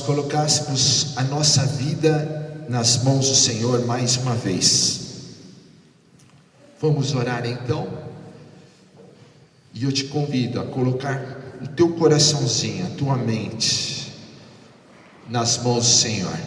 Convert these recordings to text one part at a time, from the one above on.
colocássemos a nossa vida nas mãos do Senhor mais uma vez. Vamos orar então? E eu te convido a colocar o teu coraçãozinho, a tua mente nas mãos do Senhor.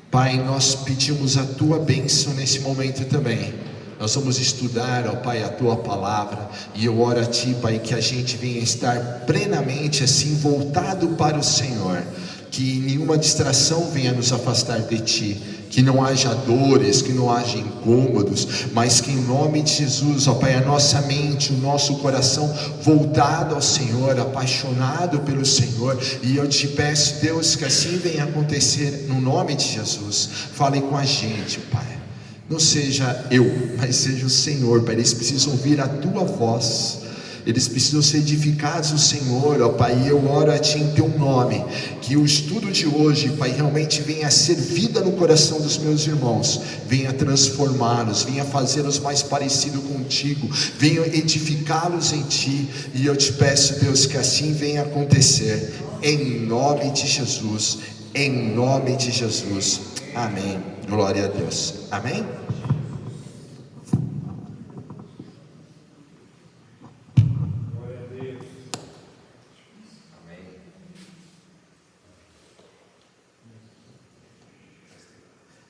Pai, nós pedimos a tua bênção nesse momento também. Nós vamos estudar, ó Pai, a tua palavra, e eu oro a ti, Pai, que a gente venha estar plenamente assim voltado para o Senhor, que nenhuma distração venha nos afastar de ti, que não haja dores, que não haja incômodos, mas que em nome de Jesus, ó Pai, a nossa mente, o nosso coração voltado ao Senhor, apaixonado pelo Senhor. E eu te peço, Deus, que assim venha acontecer no nome de Jesus. Fale com a gente, Pai. Não seja eu, mas seja o Senhor, Pai. Eles precisam ouvir a tua voz, eles precisam ser edificados no Senhor, ó Pai. E eu oro a ti em teu nome, que o estudo de hoje, Pai, realmente venha a ser vida no coração dos meus irmãos, venha transformá-los, venha fazê-los mais parecidos contigo, venha edificá-los em ti. E eu te peço, Deus, que assim venha acontecer, em nome de Jesus, em nome de Jesus, amém. Glória a Deus, amém.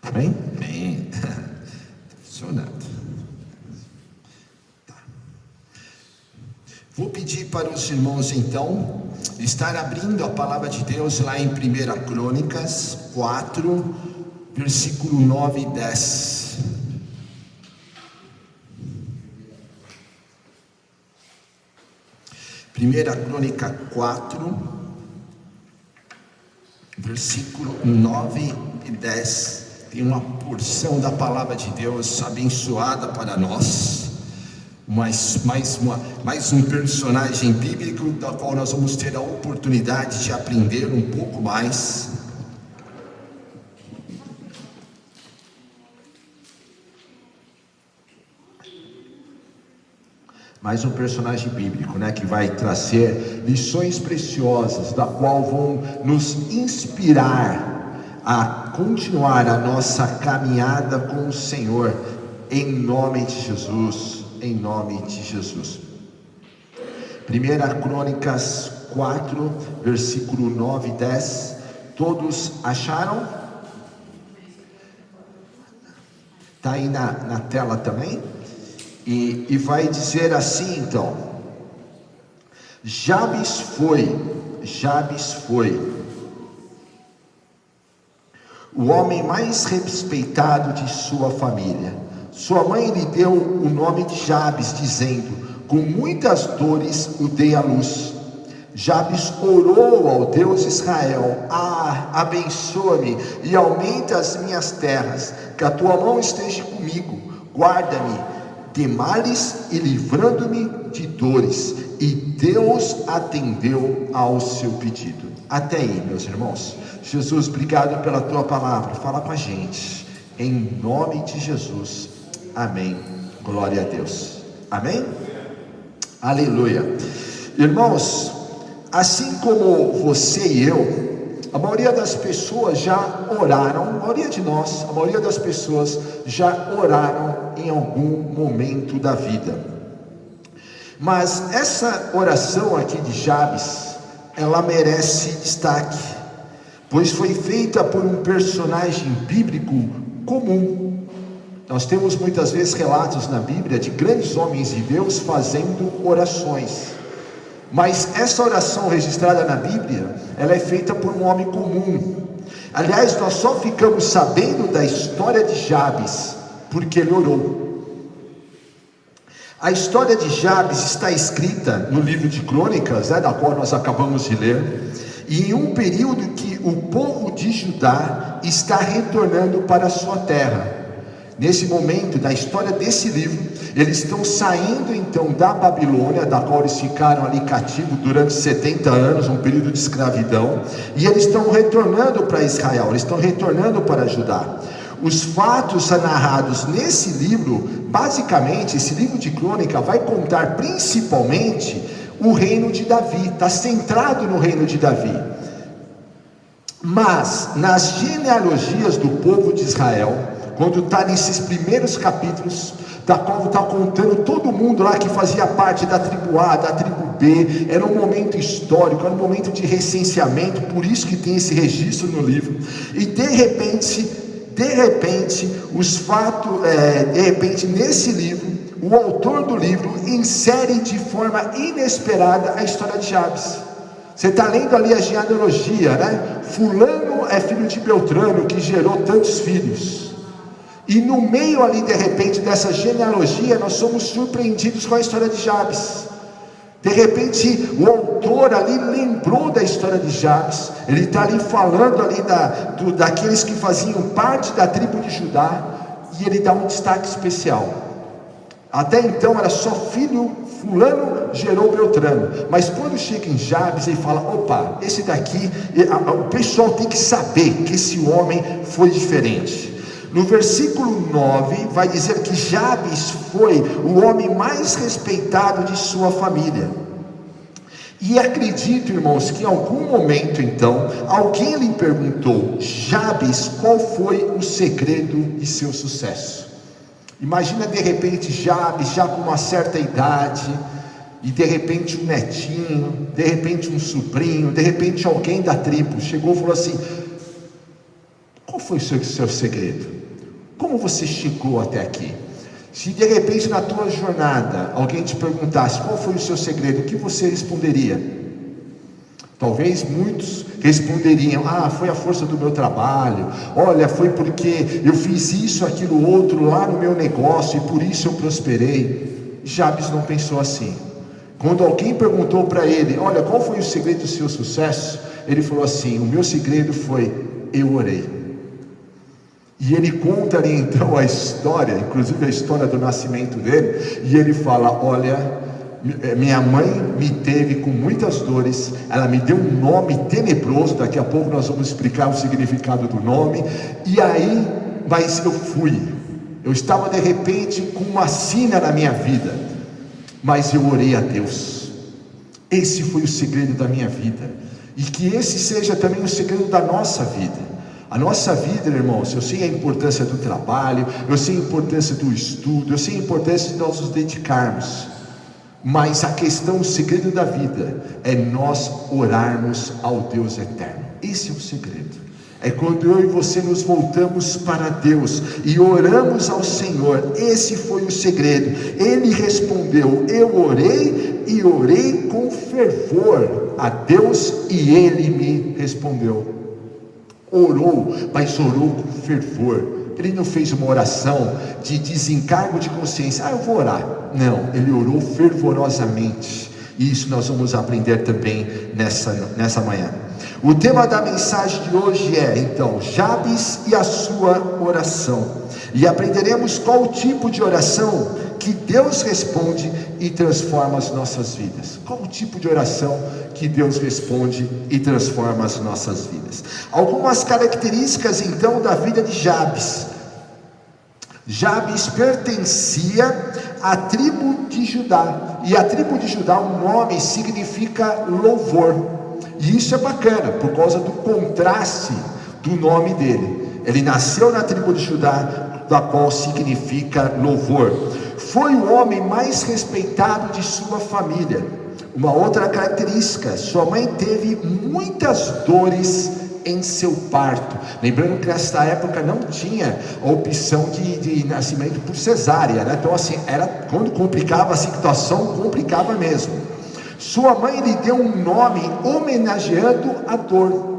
Amém? Amém. Funcionando. Tá. Vou pedir para os irmãos então estar abrindo a palavra de Deus lá em 1 Crônicas 4, versículo 9 e 10. Primeira Crônica 4, versículo 9 e 10. Tem uma porção da palavra de Deus abençoada para nós, mais um personagem bíblico da qual nós vamos ter a oportunidade de aprender um pouco mais. Mais um personagem bíblico, que vai trazer lições preciosas, da qual vão nos inspirar a continuar a nossa caminhada com o Senhor, em nome de Jesus, em nome de Jesus. 1 Crônicas 4, versículo 9 e 10, todos acharam? Está aí na tela também? E vai dizer assim então: Jabes foi o homem mais respeitado de sua família. Sua mãe lhe deu o nome de Jabes, dizendo: com muitas dores o dei à luz. Jabes orou ao Deus Israel: abençoa-me e aumenta as minhas terras, que a tua mão esteja comigo, guarda-me de males e livrando-me de dores. E Deus atendeu ao seu pedido. Até aí, meus irmãos. Jesus, obrigado pela tua palavra, fala com a gente, em nome de Jesus, amém. Glória a Deus, amém. Aleluia. Irmãos, assim como você e eu, a maioria das pessoas já oraram, a maioria de nós, a maioria das pessoas já oraram em algum momento da vida. Mas essa oração aqui de Jabes, ela merece destaque, pois foi feita por um personagem bíblico comum. Nós temos muitas vezes relatos na Bíblia de grandes homens de Deus fazendo orações, mas essa oração registrada na Bíblia, ela é feita por um homem comum. Aliás, nós só ficamos sabendo da história de Jabes porque ele orou. A história de Jabes está escrita no livro de Crônicas, da qual nós acabamos de ler, e em um período que o povo de Judá está retornando para a sua terra. Nesse momento da história desse livro, eles estão saindo então da Babilônia, da qual eles ficaram ali cativos durante 70 anos, um período de escravidão, e eles estão retornando para Israel, eles estão retornando para Judá. Os fatos narrados nesse livro, basicamente, esse livro de Crônica vai contar principalmente o reino de Davi, está centrado no reino de Davi. Mas nas genealogias do povo de Israel, quando está nesses primeiros capítulos, da qual está contando todo mundo lá que fazia parte da tribo A, da tribo B, era um momento histórico, era um momento de recenseamento, por isso que tem esse registro no livro. E de repente, os fatos, nesse livro, o autor do livro insere de forma inesperada a história de Jabes. Você está lendo ali a genealogia, né? Fulano é filho de Beltrano, que gerou tantos filhos. E no meio ali, de repente, dessa genealogia, nós somos surpreendidos com a história de Jabes. De repente, o autor ali lembrou da história de Jabes. Ele está ali falando ali daqueles que faziam parte da tribo de Judá. E ele dá um destaque especial. Até então era só filho, fulano gerou Beltrano. Mas quando chega em Jabes, ele fala: opa, esse daqui, o pessoal tem que saber que esse homem foi diferente. No versículo 9 vai dizer que Jabes foi o homem mais respeitado de sua família. E acredito, irmãos, que em algum momento então, alguém lhe perguntou: Jabes, qual foi o segredo de seu sucesso? Imagina de repente Jabes já com uma certa idade, e de repente um netinho, de repente um sobrinho, de repente alguém da tribo chegou e falou assim: qual foi o seu segredo? Como você chegou até aqui? Se de repente na tua jornada alguém te perguntasse qual foi o seu segredo, o que você responderia? Talvez muitos responderiam: foi a força do meu trabalho, olha, foi porque eu fiz isso, aquilo, outro lá no meu negócio e por isso eu prosperei. Jabes não pensou assim. Quando alguém perguntou para ele: olha, qual foi o segredo do seu sucesso? Ele falou assim: o meu segredo foi: eu orei. E ele conta ali então a história, inclusive a história do nascimento dele, e ele fala: olha, minha mãe me teve com muitas dores, ela me deu um nome tenebroso, daqui a pouco nós vamos explicar o significado do nome, e aí, mas eu estava de repente com uma sina na minha vida, mas eu orei a Deus. Esse foi o segredo da minha vida, e que esse seja também o segredo da nossa vida. A nossa vida, irmãos, eu sei a importância do trabalho, eu sei a importância do estudo, eu sei a importância de nós nos dedicarmos, mas a questão, o segredo da vida é nós orarmos ao Deus eterno. Esse é o segredo. É quando eu e você nos voltamos para Deus e oramos ao Senhor. Esse foi o segredo. Ele respondeu: eu orei e orei com fervor a Deus, e Ele me respondeu. Orou, mas orou com fervor. Ele não fez uma oração de desencargo de consciência: eu vou orar. Não, ele orou fervorosamente. E isso nós vamos aprender também nessa manhã. O tema da mensagem de hoje é então Jabes e a sua oração. E aprenderemos qual o tipo de oração que Deus responde e transforma as nossas vidas. Qual o tipo de oração que Deus responde e transforma as nossas vidas? Algumas características então da vida de Jabes. Jabes pertencia à tribo de Judá, e a tribo de Judá, o nome significa louvor, e isso é bacana, por causa do contraste do nome dele. Ele nasceu na tribo de Judá, da qual significa louvor. Foi o homem mais respeitado de sua família. Uma outra característica: sua mãe teve muitas dores em seu parto. Lembrando que nesta época não tinha a opção de nascimento por cesárea, né? Então assim, quando complicava a situação, complicava mesmo. Sua mãe lhe deu um nome homenageando a dor.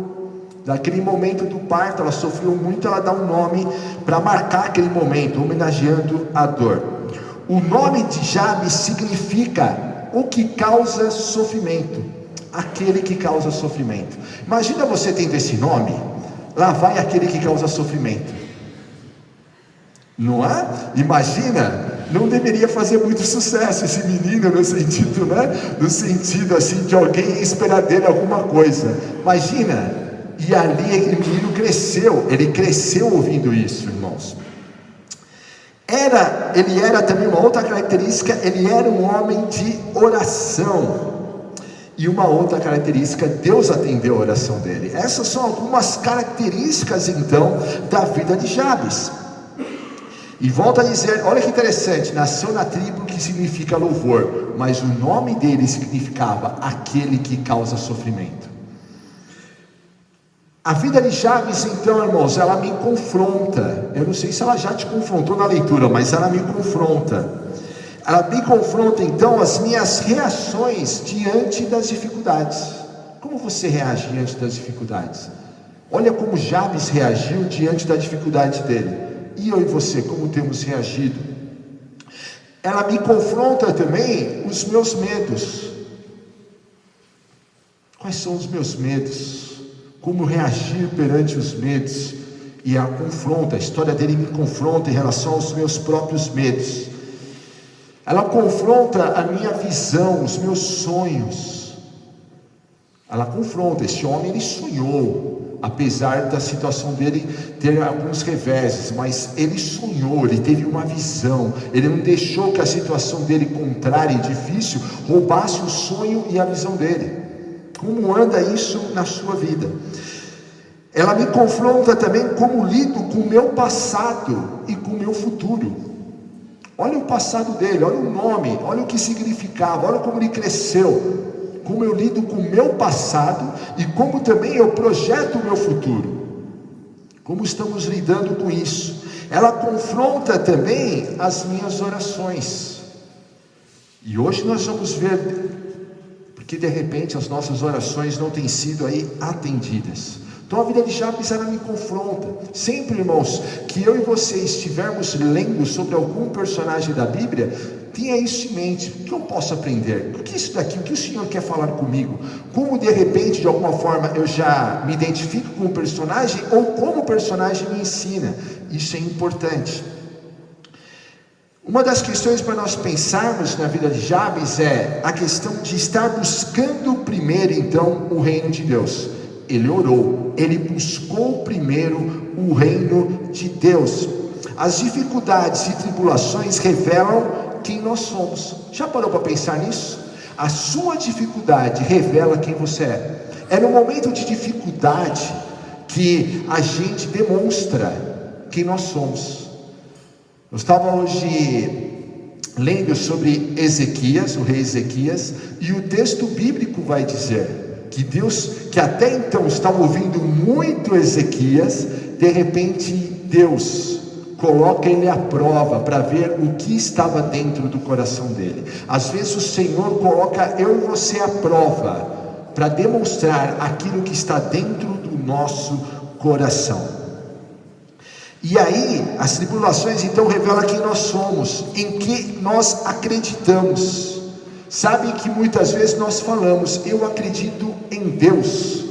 Naquele momento do parto, ela sofreu muito, ela dá um nome para marcar aquele momento, homenageando a dor. O nome de Jabes significa o que causa sofrimento, aquele que causa sofrimento. Imagina você tendo esse nome, lá vai aquele que causa sofrimento, não é? Imagina, não deveria fazer muito sucesso esse menino, no sentido, né? No sentido assim de alguém esperar dele alguma coisa. Imagina, e ali aquele menino cresceu, ele cresceu ouvindo isso, irmãos. Ele era também uma outra característica: ele era um homem de oração. E uma outra característica, Deus atendeu a oração dele. Essas são algumas características então da vida de Jabes. E volta a dizer, olha que interessante, nasceu na tribo que significa louvor, mas o nome dele significava aquele que causa sofrimento. A vida de Jabes então, irmãos, ela me confronta. Eu não sei se ela já te confrontou na leitura, mas ela me confronta. Ela me confronta então as minhas reações diante das dificuldades. Como você reage diante das dificuldades? Olha como Jabes reagiu diante da dificuldade dele. E eu e você, como temos reagido? Ela me confronta também os meus medos. Quais são os meus medos? Como reagir perante os medos? E a confronta, a história dele me confronta em relação aos meus próprios medos. Ela confronta a minha visão, os meus sonhos. Ela confronta, esse homem ele sonhou, apesar da situação dele ter alguns reveses, mas ele sonhou, ele teve uma visão, ele não deixou que a situação dele contrária e difícil roubasse o sonho e a visão dele. Como anda isso na sua vida? Ela me confronta também como lido com o meu passado e com o meu futuro. Olha o passado dele, olha o nome, olha o que significava, olha como ele cresceu, como eu lido com o meu passado e como também eu projeto o meu futuro. Como estamos lidando com isso? Ela confronta também as minhas orações. E hoje nós vamos ver, porque de repente as nossas orações não têm sido aí atendidas. Então a vida de Jabes, ela me confronta. Sempre, irmãos, que eu e você estivermos lendo sobre algum personagem da Bíblia, tenha isso em mente. O que eu posso aprender? O que é isso daqui? O que o Senhor quer falar comigo? Como de repente, de alguma forma, eu já me identifico com o personagem, ou como o personagem me ensina. Isso é importante. Uma das questões para nós pensarmos na vida de Jabes é a questão de estar buscando primeiro então o reino de Deus. Ele orou, ele buscou primeiro o reino de Deus. As dificuldades e tribulações revelam quem nós somos. Já parou para pensar nisso? A sua dificuldade revela quem você é. É no momento de dificuldade que a gente demonstra quem nós somos. Eu estava hoje lendo sobre Ezequias, o rei Ezequias, e o texto bíblico vai dizer que Deus, que até então estava ouvindo muito Ezequias, de repente Deus coloca ele à prova para ver o que estava dentro do coração dele. Às vezes o Senhor coloca eu e você à prova para demonstrar aquilo que está dentro do nosso coração. E aí as tribulações então revelam quem nós somos, em que nós acreditamos. Sabe que muitas vezes nós falamos, eu acredito em Deus,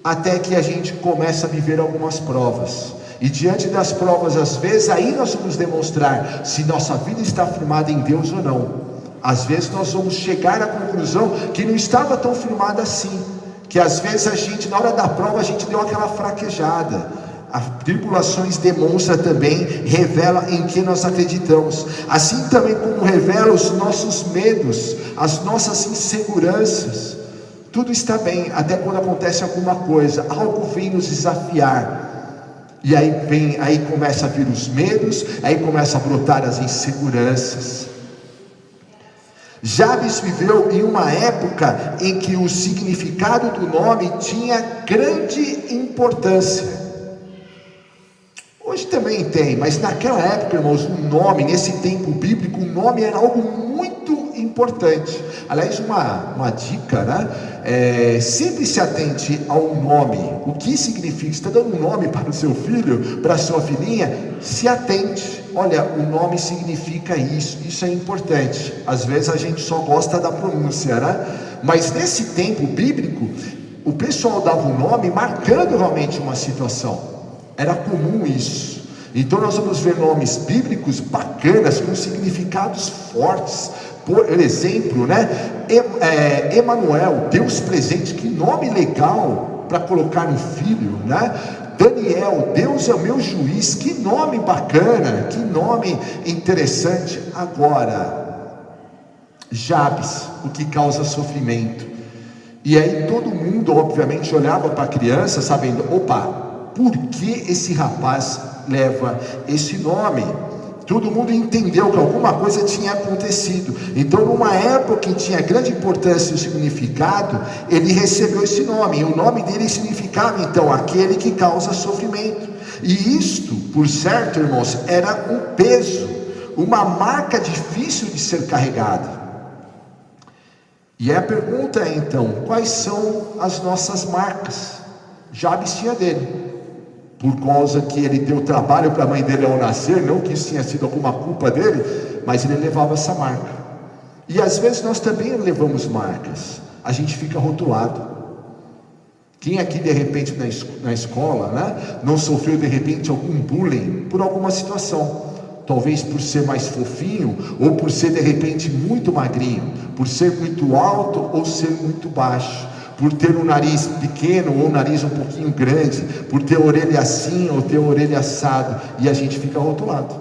até que a gente começa a viver algumas provas, e diante das provas, às vezes, aí nós vamos demonstrar se nossa vida está firmada em Deus ou não. Às vezes nós vamos chegar à conclusão que não estava tão firmada assim, que às vezes a gente, na hora da prova, a gente deu aquela fraquejada. As tribulações demonstra também, revela em que nós acreditamos, assim também como revela os nossos medos, as nossas inseguranças. Tudo está bem, até quando acontece alguma coisa, algo vem nos desafiar, e aí começa a vir os medos, aí começa a brotar as inseguranças. Jabes viveu em uma época em que o significado do nome tinha grande importância. Hoje também tem, mas naquela época, irmãos, o nome, nesse tempo bíblico, o nome era algo muito importante. Aliás, uma dica, né? Sempre se atente ao nome. O que significa? Você está dando um nome para o seu filho, para a sua filhinha? Se atente. Olha, o nome significa isso. Isso é importante. Às vezes a gente só gosta da pronúncia, né? Mas nesse tempo bíblico, o pessoal dava um nome marcando realmente uma situação. Era comum isso. Então nós vamos ver nomes bíblicos bacanas, com significados fortes. Por exemplo, né? Emanuel, Deus presente, que nome legal para colocar no filho, né? Daniel, Deus é o meu juiz, que nome bacana, que nome interessante. Agora, Jabes, o que causa sofrimento. E aí todo mundo, obviamente, olhava para a criança sabendo, opa, por que esse rapaz leva esse nome? Todo mundo entendeu que alguma coisa tinha acontecido. Então, numa época que tinha grande importância e significado, ele recebeu esse nome. E o nome dele significava, então, aquele que causa sofrimento. E isto, por certo, irmãos, era um peso, uma marca difícil de ser carregada. E a pergunta é então, quais são as nossas marcas? Jabes tinha dele, por causa que ele deu trabalho para a mãe dele ao nascer, não que isso tinha sido alguma culpa dele, mas ele levava essa marca. E às vezes nós também levamos marcas, a gente fica rotulado. Quem aqui de repente na escola, né, não sofreu de repente algum bullying por alguma situação? Talvez por ser mais fofinho, ou por ser de repente muito magrinho, por ser muito alto ou ser muito baixo, por ter um nariz pequeno ou um nariz um pouquinho grande, por ter a orelha assim ou ter a orelha assado, e a gente fica rotulado.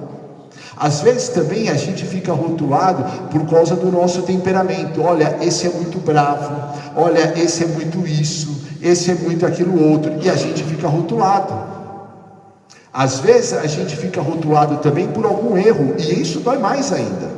Às vezes também a gente fica rotulado por causa do nosso temperamento. Olha, esse é muito bravo, olha, esse é muito isso, esse é muito aquilo outro, e a gente fica rotulado. Às vezes a gente fica rotulado também por algum erro, e isso dói mais ainda.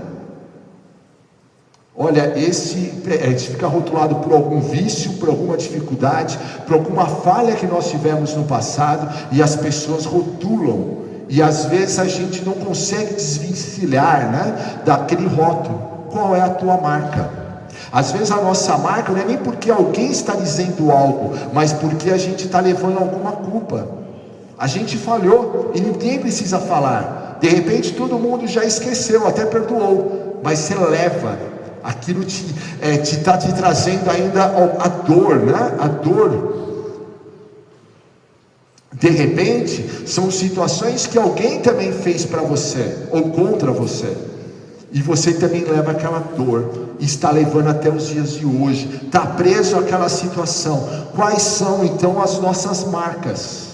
Olha, a gente fica rotulado por algum vício, por alguma dificuldade, por alguma falha que nós tivemos no passado, e as pessoas rotulam, e às vezes a gente não consegue desvencilhar, né, daquele rótulo. Qual é a tua marca? Às vezes a nossa marca não é nem porque alguém está dizendo algo, mas porque a gente está levando alguma culpa. A gente falhou e ninguém precisa falar. De repente todo mundo já esqueceu, até perdoou, mas você leva, aquilo está te trazendo ainda a dor, né? A dor. De repente são situações que alguém também fez para você ou contra você, e você também leva aquela dor, e está levando até os dias de hoje, está preso àquela situação. Quais são então as nossas marcas?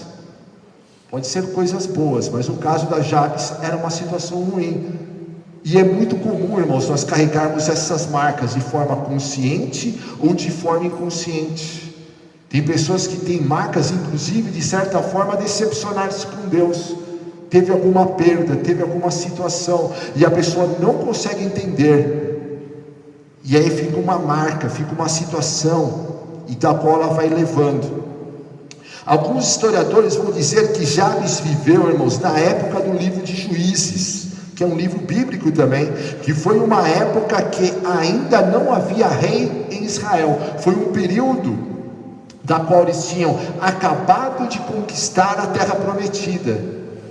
Pode ser coisas boas, mas no caso da Jabes era uma situação ruim. E é muito comum, irmãos, nós carregarmos essas marcas de forma consciente ou de forma inconsciente. Tem pessoas que têm marcas, inclusive, de certa forma, decepcionar-se com Deus. Teve alguma perda, teve alguma situação, e a pessoa não consegue entender. E aí fica uma marca, fica uma situação, e da qual ela vai levando. Alguns historiadores vão dizer que Jabes viveu, irmãos, na época do livro de Juízes, que é um livro bíblico também, que foi uma época que ainda não havia rei em Israel. Foi um período da qual eles tinham acabado de conquistar a terra prometida,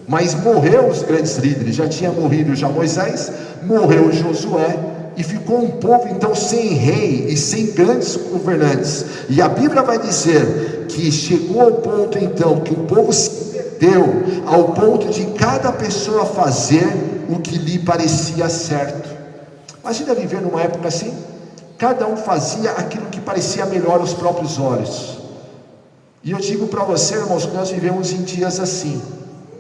mas morreu os grandes líderes. Já tinha morrido já Moisés, morreu Josué, e ficou um povo então sem rei e sem grandes governantes. E a Bíblia vai dizer que chegou ao ponto então que o povo se perdeu, ao ponto de cada pessoa fazer o que lhe parecia certo. Imagina viver numa época assim, cada um fazia aquilo que parecia melhor aos próprios olhos. E eu digo para você, irmãos, que nós vivemos em dias assim,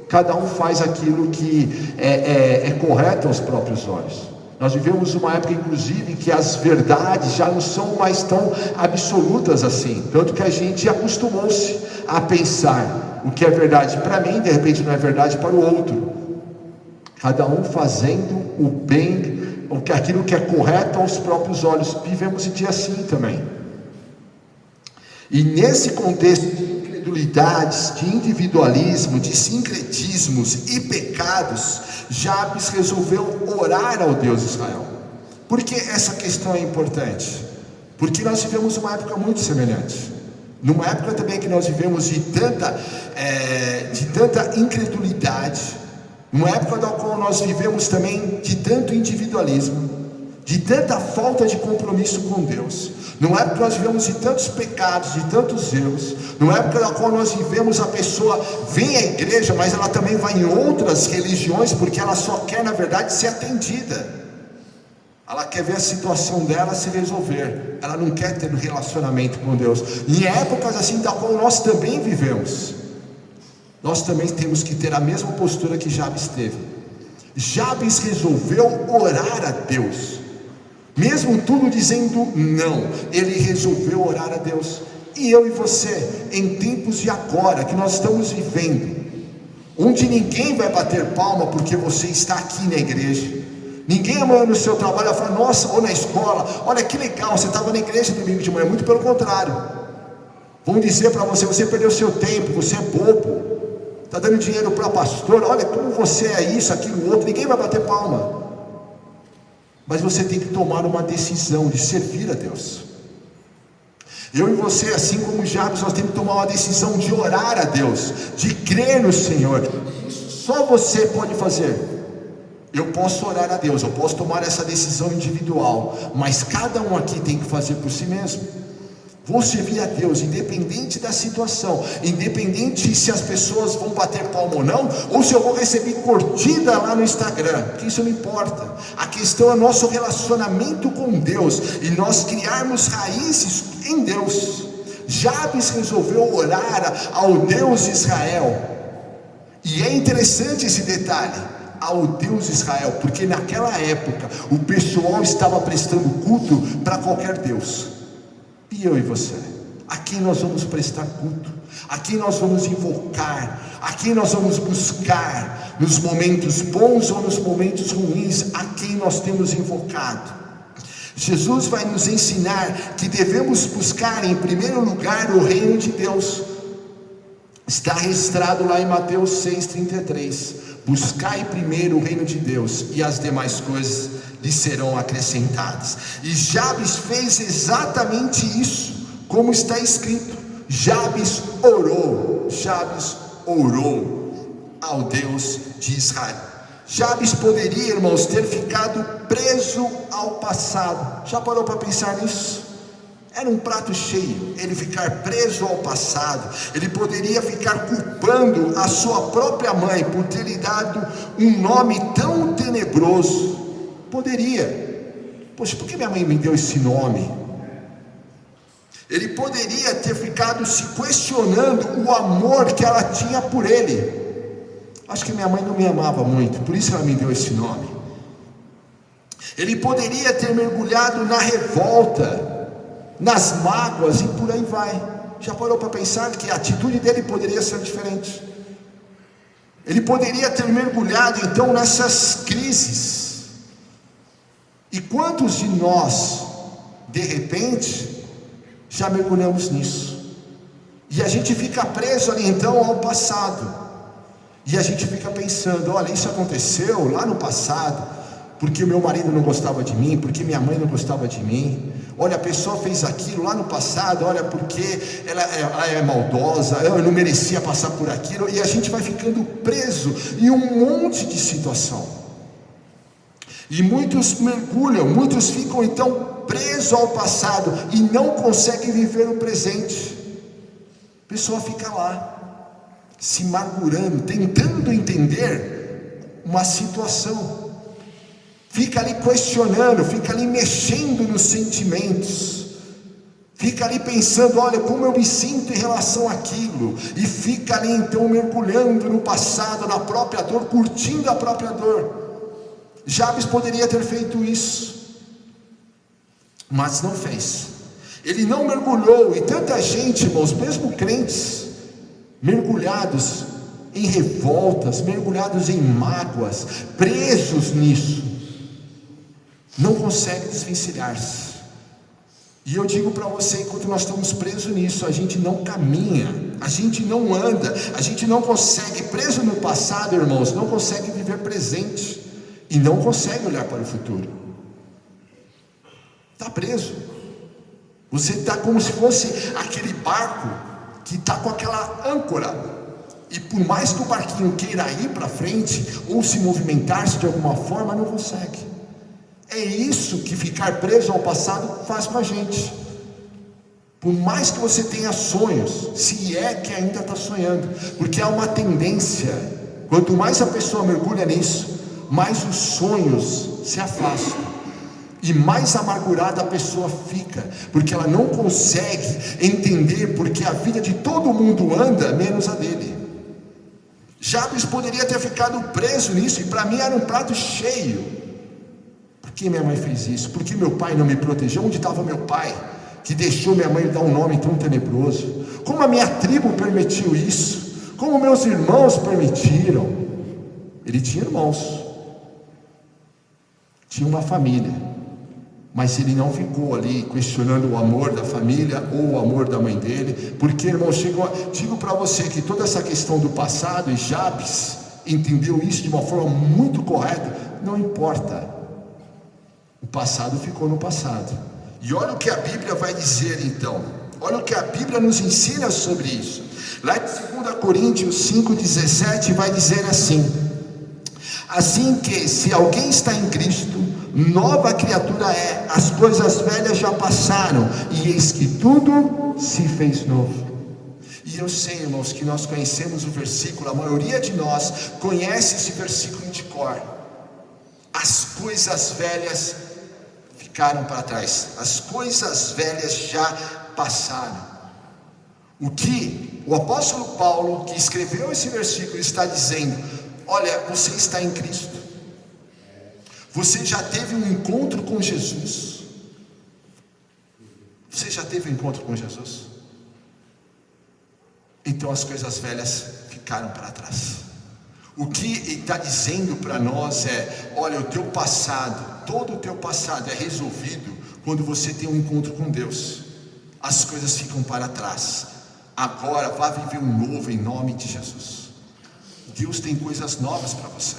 cada um faz aquilo que é correto aos próprios olhos. Nós vivemos uma época, inclusive, que as verdades já não são mais tão absolutas assim, tanto que a gente acostumou-se a pensar o que é verdade para mim, de repente não é verdade para o outro. Cada um fazendo o bem, aquilo que é correto aos próprios olhos. Vivemos em dia assim também. E nesse contexto de incredulidades, de individualismo, de sincretismos e pecados, Jabes resolveu orar ao Deus de Israel. Por que essa questão é importante? Porque nós vivemos uma época muito semelhante, numa época também que nós vivemos de tanta incredulidade, numa época da qual nós vivemos também de tanto individualismo, de tanta falta de compromisso com Deus, numa época que nós vivemos de tantos pecados, de tantos erros, numa época na qual nós vivemos, a pessoa vem à igreja, mas ela também vai em outras religiões, porque ela só quer, na verdade, ser atendida. Ela quer ver a situação dela se resolver, ela não quer ter um relacionamento com Deus. Em épocas assim da qual nós também vivemos, nós também temos que ter a mesma postura que Jabes teve. Jabes resolveu orar a Deus. mesmo tudo dizendo não, ele resolveu orar a Deus. E eu e você, em tempos de agora, que nós estamos vivendo, onde ninguém vai bater palma porque você está aqui na igreja, ninguém amanhã no seu trabalho vai falar, nossa, ou na escola, olha que legal, você estava na igreja domingo de manhã. Muito pelo contrário, vão dizer para você, você perdeu seu tempo, você é bobo, está dando dinheiro para pastor, olha como você é isso, aquilo, outro. Ninguém vai bater palma, mas você tem que tomar uma decisão de servir a Deus. Eu e você, assim como Jabes, nós temos que tomar uma decisão de orar a Deus, de crer no Senhor. Isso só você pode fazer. Eu posso orar a Deus, eu posso tomar essa decisão individual, mas cada um aqui tem que fazer por si mesmo. Vou servir a Deus, independente da situação, independente se as pessoas vão bater palma ou não, ou se eu vou receber curtida lá no Instagram, porque isso não importa. A questão é nosso relacionamento com Deus, e nós criarmos raízes em Deus. Jabes resolveu orar ao Deus de Israel, e é interessante esse detalhe, ao Deus de Israel, porque naquela época o pessoal estava prestando culto para qualquer Deus. E eu e você, a quem nós vamos prestar culto? A quem nós vamos invocar? A quem nós vamos buscar? Nos momentos bons ou nos momentos ruins, a quem nós temos invocado? Jesus vai nos ensinar que devemos buscar em primeiro lugar o reino de Deus. Está registrado lá em Mateus 6,33: buscai primeiro o reino de Deus, e as demais coisas lhe serão acrescentadas. E Jabes fez exatamente isso, como está escrito. Jabes orou ao Deus de Israel. Jabes poderia, irmãos, ter ficado preso ao passado. Já parou para pensar nisso? Era um prato cheio, ele ficar preso ao passado. Ele poderia ficar culpando a sua própria mãe por ter lhe dado um nome tão tenebroso. Poderia, poxa, por que minha mãe me deu esse nome? Ele poderia ter ficado se questionando o amor que ela tinha por ele. Acho que minha mãe não me amava muito, por isso ela me deu esse nome. Ele poderia ter mergulhado na revolta, nas mágoas e por aí vai. Já parou para pensar que a atitude dele poderia ser diferente? Ele poderia ter mergulhado então nessas crises. E quantos de nós, de repente, já mergulhamos nisso? E a gente fica preso ali então ao passado. E a gente fica pensando, olha, isso aconteceu lá no passado, porque meu marido não gostava de mim, porque minha mãe não gostava de mim. Olha, a pessoa fez aquilo lá no passado, olha, porque ela é maldosa, eu não merecia passar por aquilo. E a gente vai ficando preso em um monte de situação. E muitos mergulham, muitos ficam então presos ao passado e não conseguem viver o presente. A pessoa fica lá, se amargurando, tentando entender uma situação. Fica ali questionando, fica ali mexendo nos sentimentos. Fica ali pensando, olha, como eu me sinto em relação àquilo. E fica ali então mergulhando no passado, na própria dor, curtindo a própria dor. Jabes poderia ter feito isso, mas não fez. Ele não mergulhou. E tanta gente, irmãos, mesmo crentes, mergulhados em revoltas, mergulhados em mágoas, presos nisso, não consegue desvencilhar-se. E eu digo para você, enquanto nós estamos presos nisso, a gente não caminha, a gente não anda, a gente não consegue, preso no passado, irmãos, não consegue viver presente. E não consegue olhar para o futuro. Está preso. Você está como se fosse aquele barco que está com aquela âncora. E por mais que o barquinho queira ir para frente, ou se movimentar-se de alguma forma, não consegue. É isso que ficar preso ao passado faz com a gente. Por mais que você tenha sonhos, se é que ainda está sonhando, porque há uma tendência, quanto mais a pessoa mergulha nisso, mais os sonhos se afastam, e mais amargurada a pessoa fica, porque ela não consegue entender porque a vida de todo mundo anda, menos a dele. Jabes poderia ter ficado preso nisso, e para mim era um prato cheio, Por que minha mãe fez isso? Por que meu pai não me protegeu? Onde estava meu pai, que deixou minha mãe dar um nome tão tenebroso? Como a minha tribo permitiu isso? Como meus irmãos permitiram? Ele tinha irmãos, tinha uma família, mas ele não ficou ali questionando o amor da família ou o amor da mãe dele, porque, irmão, digo para você que toda essa questão do passado, e Jabes entendeu isso de uma forma muito correta, não importa, o passado ficou no passado. E olha o que a Bíblia vai dizer então, olha o que a Bíblia nos ensina sobre isso. Lá em 2 Coríntios 5,17 vai dizer assim: assim que se alguém está em Cristo, nova criatura é, as coisas velhas já passaram, e eis que tudo se fez novo. E eu sei, irmãos, que nós conhecemos o versículo, a maioria de nós conhece esse versículo de cor. As coisas velhas ficaram para trás, as coisas velhas já passaram. O que o apóstolo Paulo, que escreveu esse versículo, está dizendo: olha, você está em Cristo, você já teve um encontro com Jesus. Você já teve um encontro com Jesus? Então as coisas velhas ficaram para trás. O que ele está dizendo para nós é: olha, o teu passado, todo o teu passado é resolvido quando você tem um encontro com Deus. As coisas ficam para trás. Agora vá viver um novo em nome de Jesus. Deus tem coisas novas para você,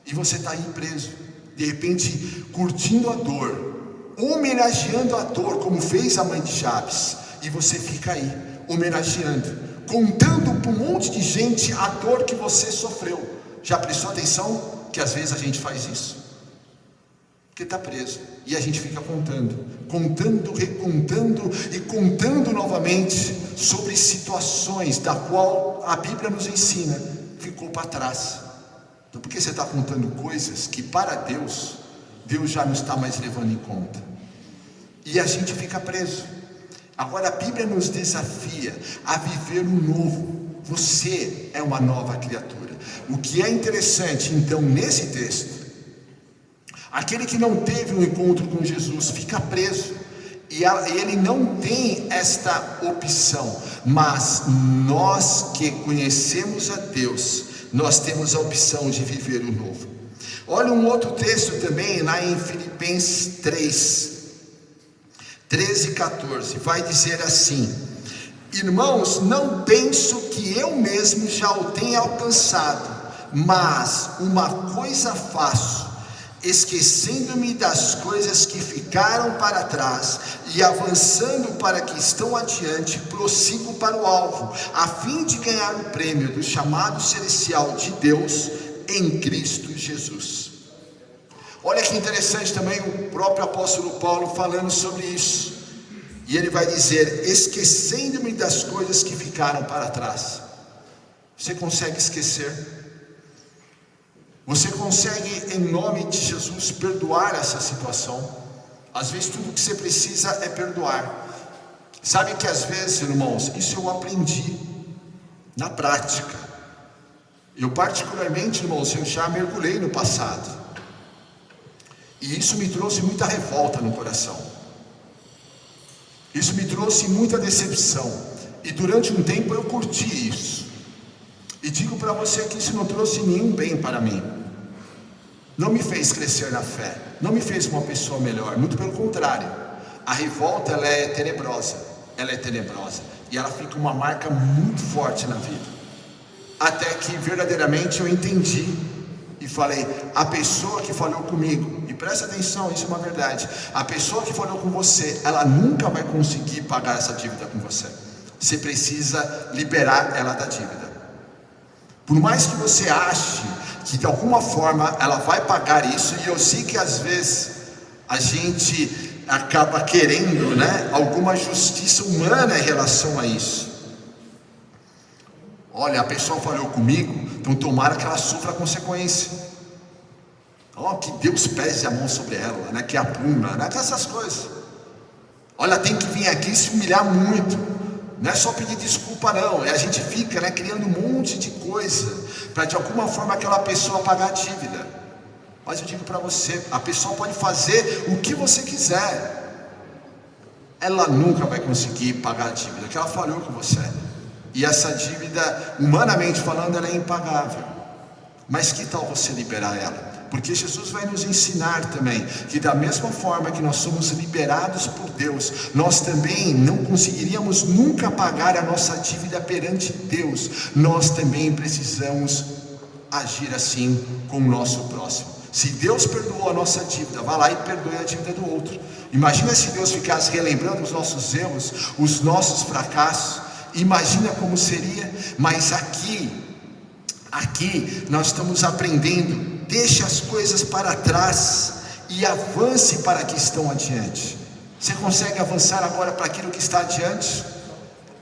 e você está aí preso, de repente curtindo a dor, homenageando a dor, como fez a mãe de Jabes, e você fica aí, homenageando, contando para um monte de gente a dor que você sofreu. Já prestou atenção que às vezes a gente faz isso? Porque está preso, e a gente fica contando, recontando e contando novamente sobre situações da qual a Bíblia nos ensina ficou para trás. Então, porque você está contando coisas que para Deus já não está mais levando em conta, e a gente fica preso. Agora a Bíblia nos desafia a viver o novo. Você é uma nova criatura. O que é interessante então nesse texto, aquele que não teve um encontro com Jesus fica preso, e ele não tem esta opção. Mas nós que conhecemos a Deus, nós temos a opção de viver o novo. Olha um outro texto também, lá em Filipenses 13, 14, vai dizer assim: irmãos, não penso que eu mesmo já o tenha alcançado, mas uma coisa faço, esquecendo-me das coisas que ficaram para trás e avançando para que estão adiante, prossigo para o alvo, a fim de ganhar o prêmio do chamado celestial de Deus em Cristo Jesus. Olha que interessante também o próprio apóstolo Paulo falando sobre isso, e ele vai dizer: esquecendo-me das coisas que ficaram para trás. Você consegue esquecer? Você consegue, em nome de Jesus, perdoar essa situação? Às vezes tudo que você precisa é perdoar. Sabe que às vezes, irmãos, isso eu aprendi na prática. Eu particularmente, irmãos, eu já mergulhei no passado, e isso me trouxe muita revolta no coração, isso me trouxe muita decepção, e durante um tempo eu curti isso, e digo para você que isso não trouxe nenhum bem para mim, não me fez crescer na fé, não me fez uma pessoa melhor, muito pelo contrário. A revolta, ela é tenebrosa, e ela fica uma marca muito forte na vida, até que verdadeiramente eu entendi e falei: a pessoa que falou comigo, e presta atenção, isso é uma verdade, a pessoa que falou com você, ela nunca vai conseguir pagar essa dívida com você. Você precisa liberar ela da dívida. Por mais que você ache que de alguma forma ela vai pagar isso, e eu sei que às vezes a gente acaba querendo, alguma justiça humana em relação a isso. Olha, a pessoa falou comigo, então tomara que ela sofra a consequência. Que Deus pese a mão sobre ela, que a puna, essas coisas. Olha, tem que vir aqui se humilhar muito, não é só pedir desculpa não, a gente fica criando um monte de coisa, para de alguma forma aquela pessoa pagar a dívida. Mas eu digo para você, a pessoa pode fazer o que você quiser, ela nunca vai conseguir pagar a dívida que ela falhou com você. E essa dívida, humanamente falando, ela é impagável. Mas que tal você liberar ela? Porque Jesus vai nos ensinar também que da mesma forma que nós somos liberados por Deus, nós também não conseguiríamos nunca pagar a nossa dívida perante Deus. Nós também precisamos agir assim com o nosso próximo. Se Deus perdoou a nossa dívida, vá lá e perdoe a dívida do outro. Imagina se Deus ficasse relembrando os nossos erros, os nossos fracassos. Imagina como seria. Mas aqui nós estamos aprendendo. Deixe as coisas para trás e avance para que estão adiante. Você consegue avançar agora para aquilo que está adiante?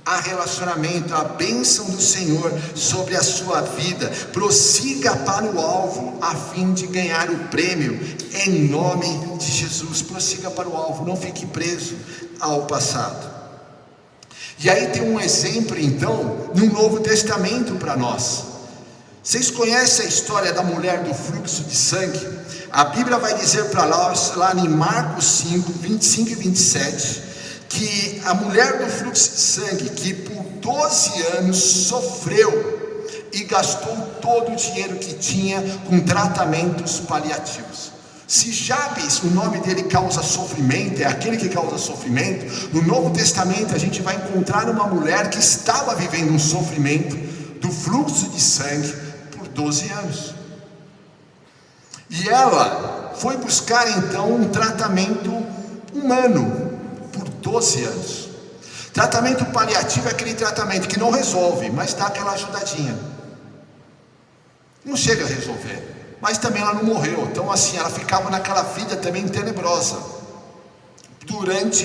Há relacionamento, a bênção do Senhor sobre a sua vida. Prossiga para o alvo, a fim de ganhar o prêmio, em nome de Jesus. Prossiga para o alvo, não fique preso ao passado. E aí tem um exemplo então, no Novo Testamento para nós. Vocês conhecem a história da mulher do fluxo de sangue? A Bíblia vai dizer para nós, lá em Marcos 5, 25 e 27, que a mulher do fluxo de sangue, que por 12 anos sofreu e gastou todo o dinheiro que tinha com tratamentos paliativos. Se Jabes, o nome dele causa sofrimento, é aquele que causa sofrimento, no Novo Testamento a gente vai encontrar uma mulher que estava vivendo um sofrimento do fluxo de sangue, 12 anos. E ela foi buscar então um tratamento humano por 12 anos. Tratamento paliativo é aquele tratamento que não resolve, mas dá aquela ajudadinha. Não chega a resolver, mas também ela não morreu. Então assim, ela ficava naquela vida também tenebrosa durante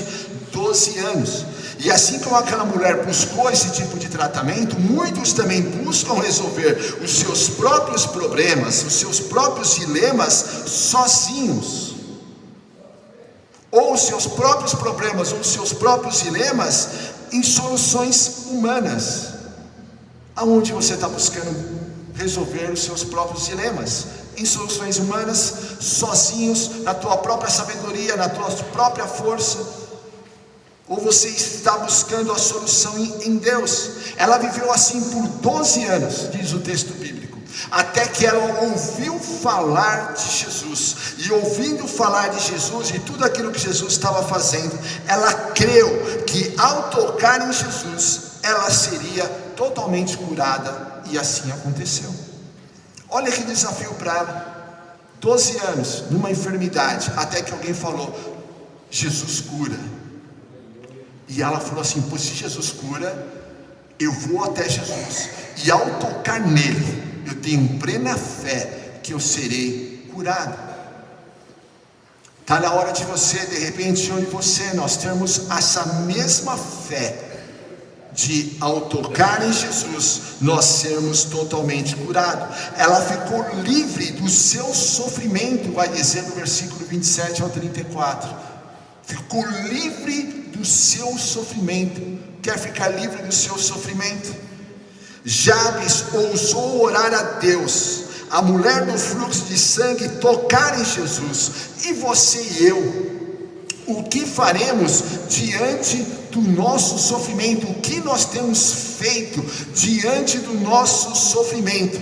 12 anos. E assim como aquela mulher buscou esse tipo de tratamento, muitos também buscam resolver os seus próprios problemas, os seus próprios dilemas sozinhos. Ou os seus próprios problemas, ou os seus próprios dilemas em soluções humanas. Aonde você está buscando resolver os seus próprios dilemas? Em soluções humanas, sozinhos, na tua própria sabedoria, na tua própria força? Ou você está buscando a solução em Deus? Ela viveu assim por 12 anos, diz o texto bíblico, até que ela ouviu falar de Jesus. E ouvindo falar de Jesus e tudo aquilo que Jesus estava fazendo, ela creu que ao tocar em Jesus, ela seria totalmente curada. E assim aconteceu. Olha que desafio para ela. 12 anos numa enfermidade, até que alguém falou: Jesus cura. E ela falou assim: pois se Jesus cura, eu vou até Jesus, e ao tocar nele, eu tenho plena fé que eu serei curado. Está na hora de você, de repente, onde você, nós temos essa mesma fé, de ao tocar em Jesus, nós sermos totalmente curados. Ela ficou livre do seu sofrimento, vai dizer no versículo 27 ao 34, ficou livre do seu sofrimento. Quer ficar livre do seu sofrimento? Jabes ousou orar a Deus, a mulher do fluxo de sangue tocar em Jesus. E você e eu, o que faremos diante do nosso sofrimento? O que nós temos feito diante do nosso sofrimento?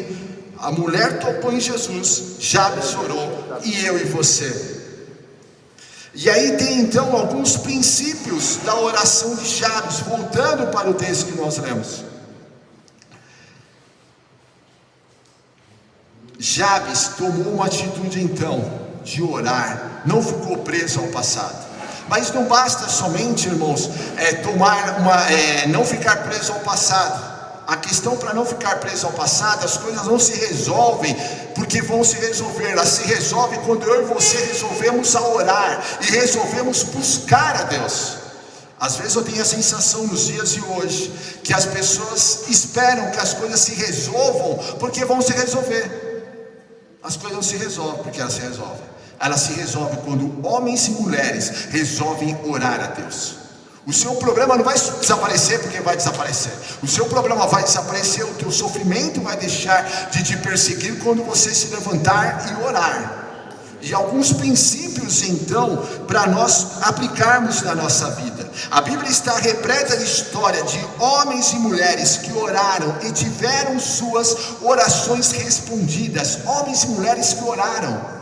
A mulher tocou em Jesus, Jabes orou, e eu e você. E aí tem então alguns princípios da oração de Jabes, voltando para o texto que nós lemos. Jabes tomou uma atitude então de orar, não ficou preso ao passado. Mas não basta somente, irmãos, não ficar preso ao passado. A questão para não ficar preso ao passado, as coisas não se resolvem porque vão se resolver. Elas se resolvem quando eu e você resolvemos a orar e resolvemos buscar a Deus. Às vezes eu tenho a sensação nos dias de hoje que as pessoas esperam que as coisas se resolvam porque vão se resolver. As coisas não se resolvem porque elas se resolvem. Elas se resolvem quando homens e mulheres resolvem orar a Deus. O seu problema não vai desaparecer porque vai desaparecer. O seu problema vai desaparecer, o teu sofrimento vai deixar de te perseguir quando você se levantar e orar. E alguns princípios então para nós aplicarmos na nossa vida. A Bíblia está repleta de história de homens e mulheres que oraram e tiveram suas orações respondidas. Homens e mulheres que oraram.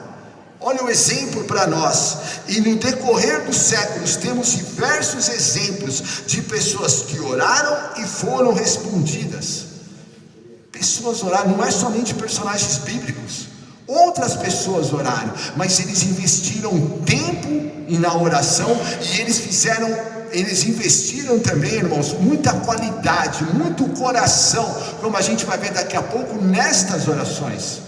Olha o exemplo para nós. E no decorrer dos séculos temos diversos exemplos de pessoas que oraram e foram respondidas. Pessoas oraram, não é somente personagens bíblicos. Outras pessoas oraram, mas eles investiram tempo na oração e eles investiram também, irmãos, muita qualidade, muito coração, como a gente vai ver daqui a pouco nestas orações.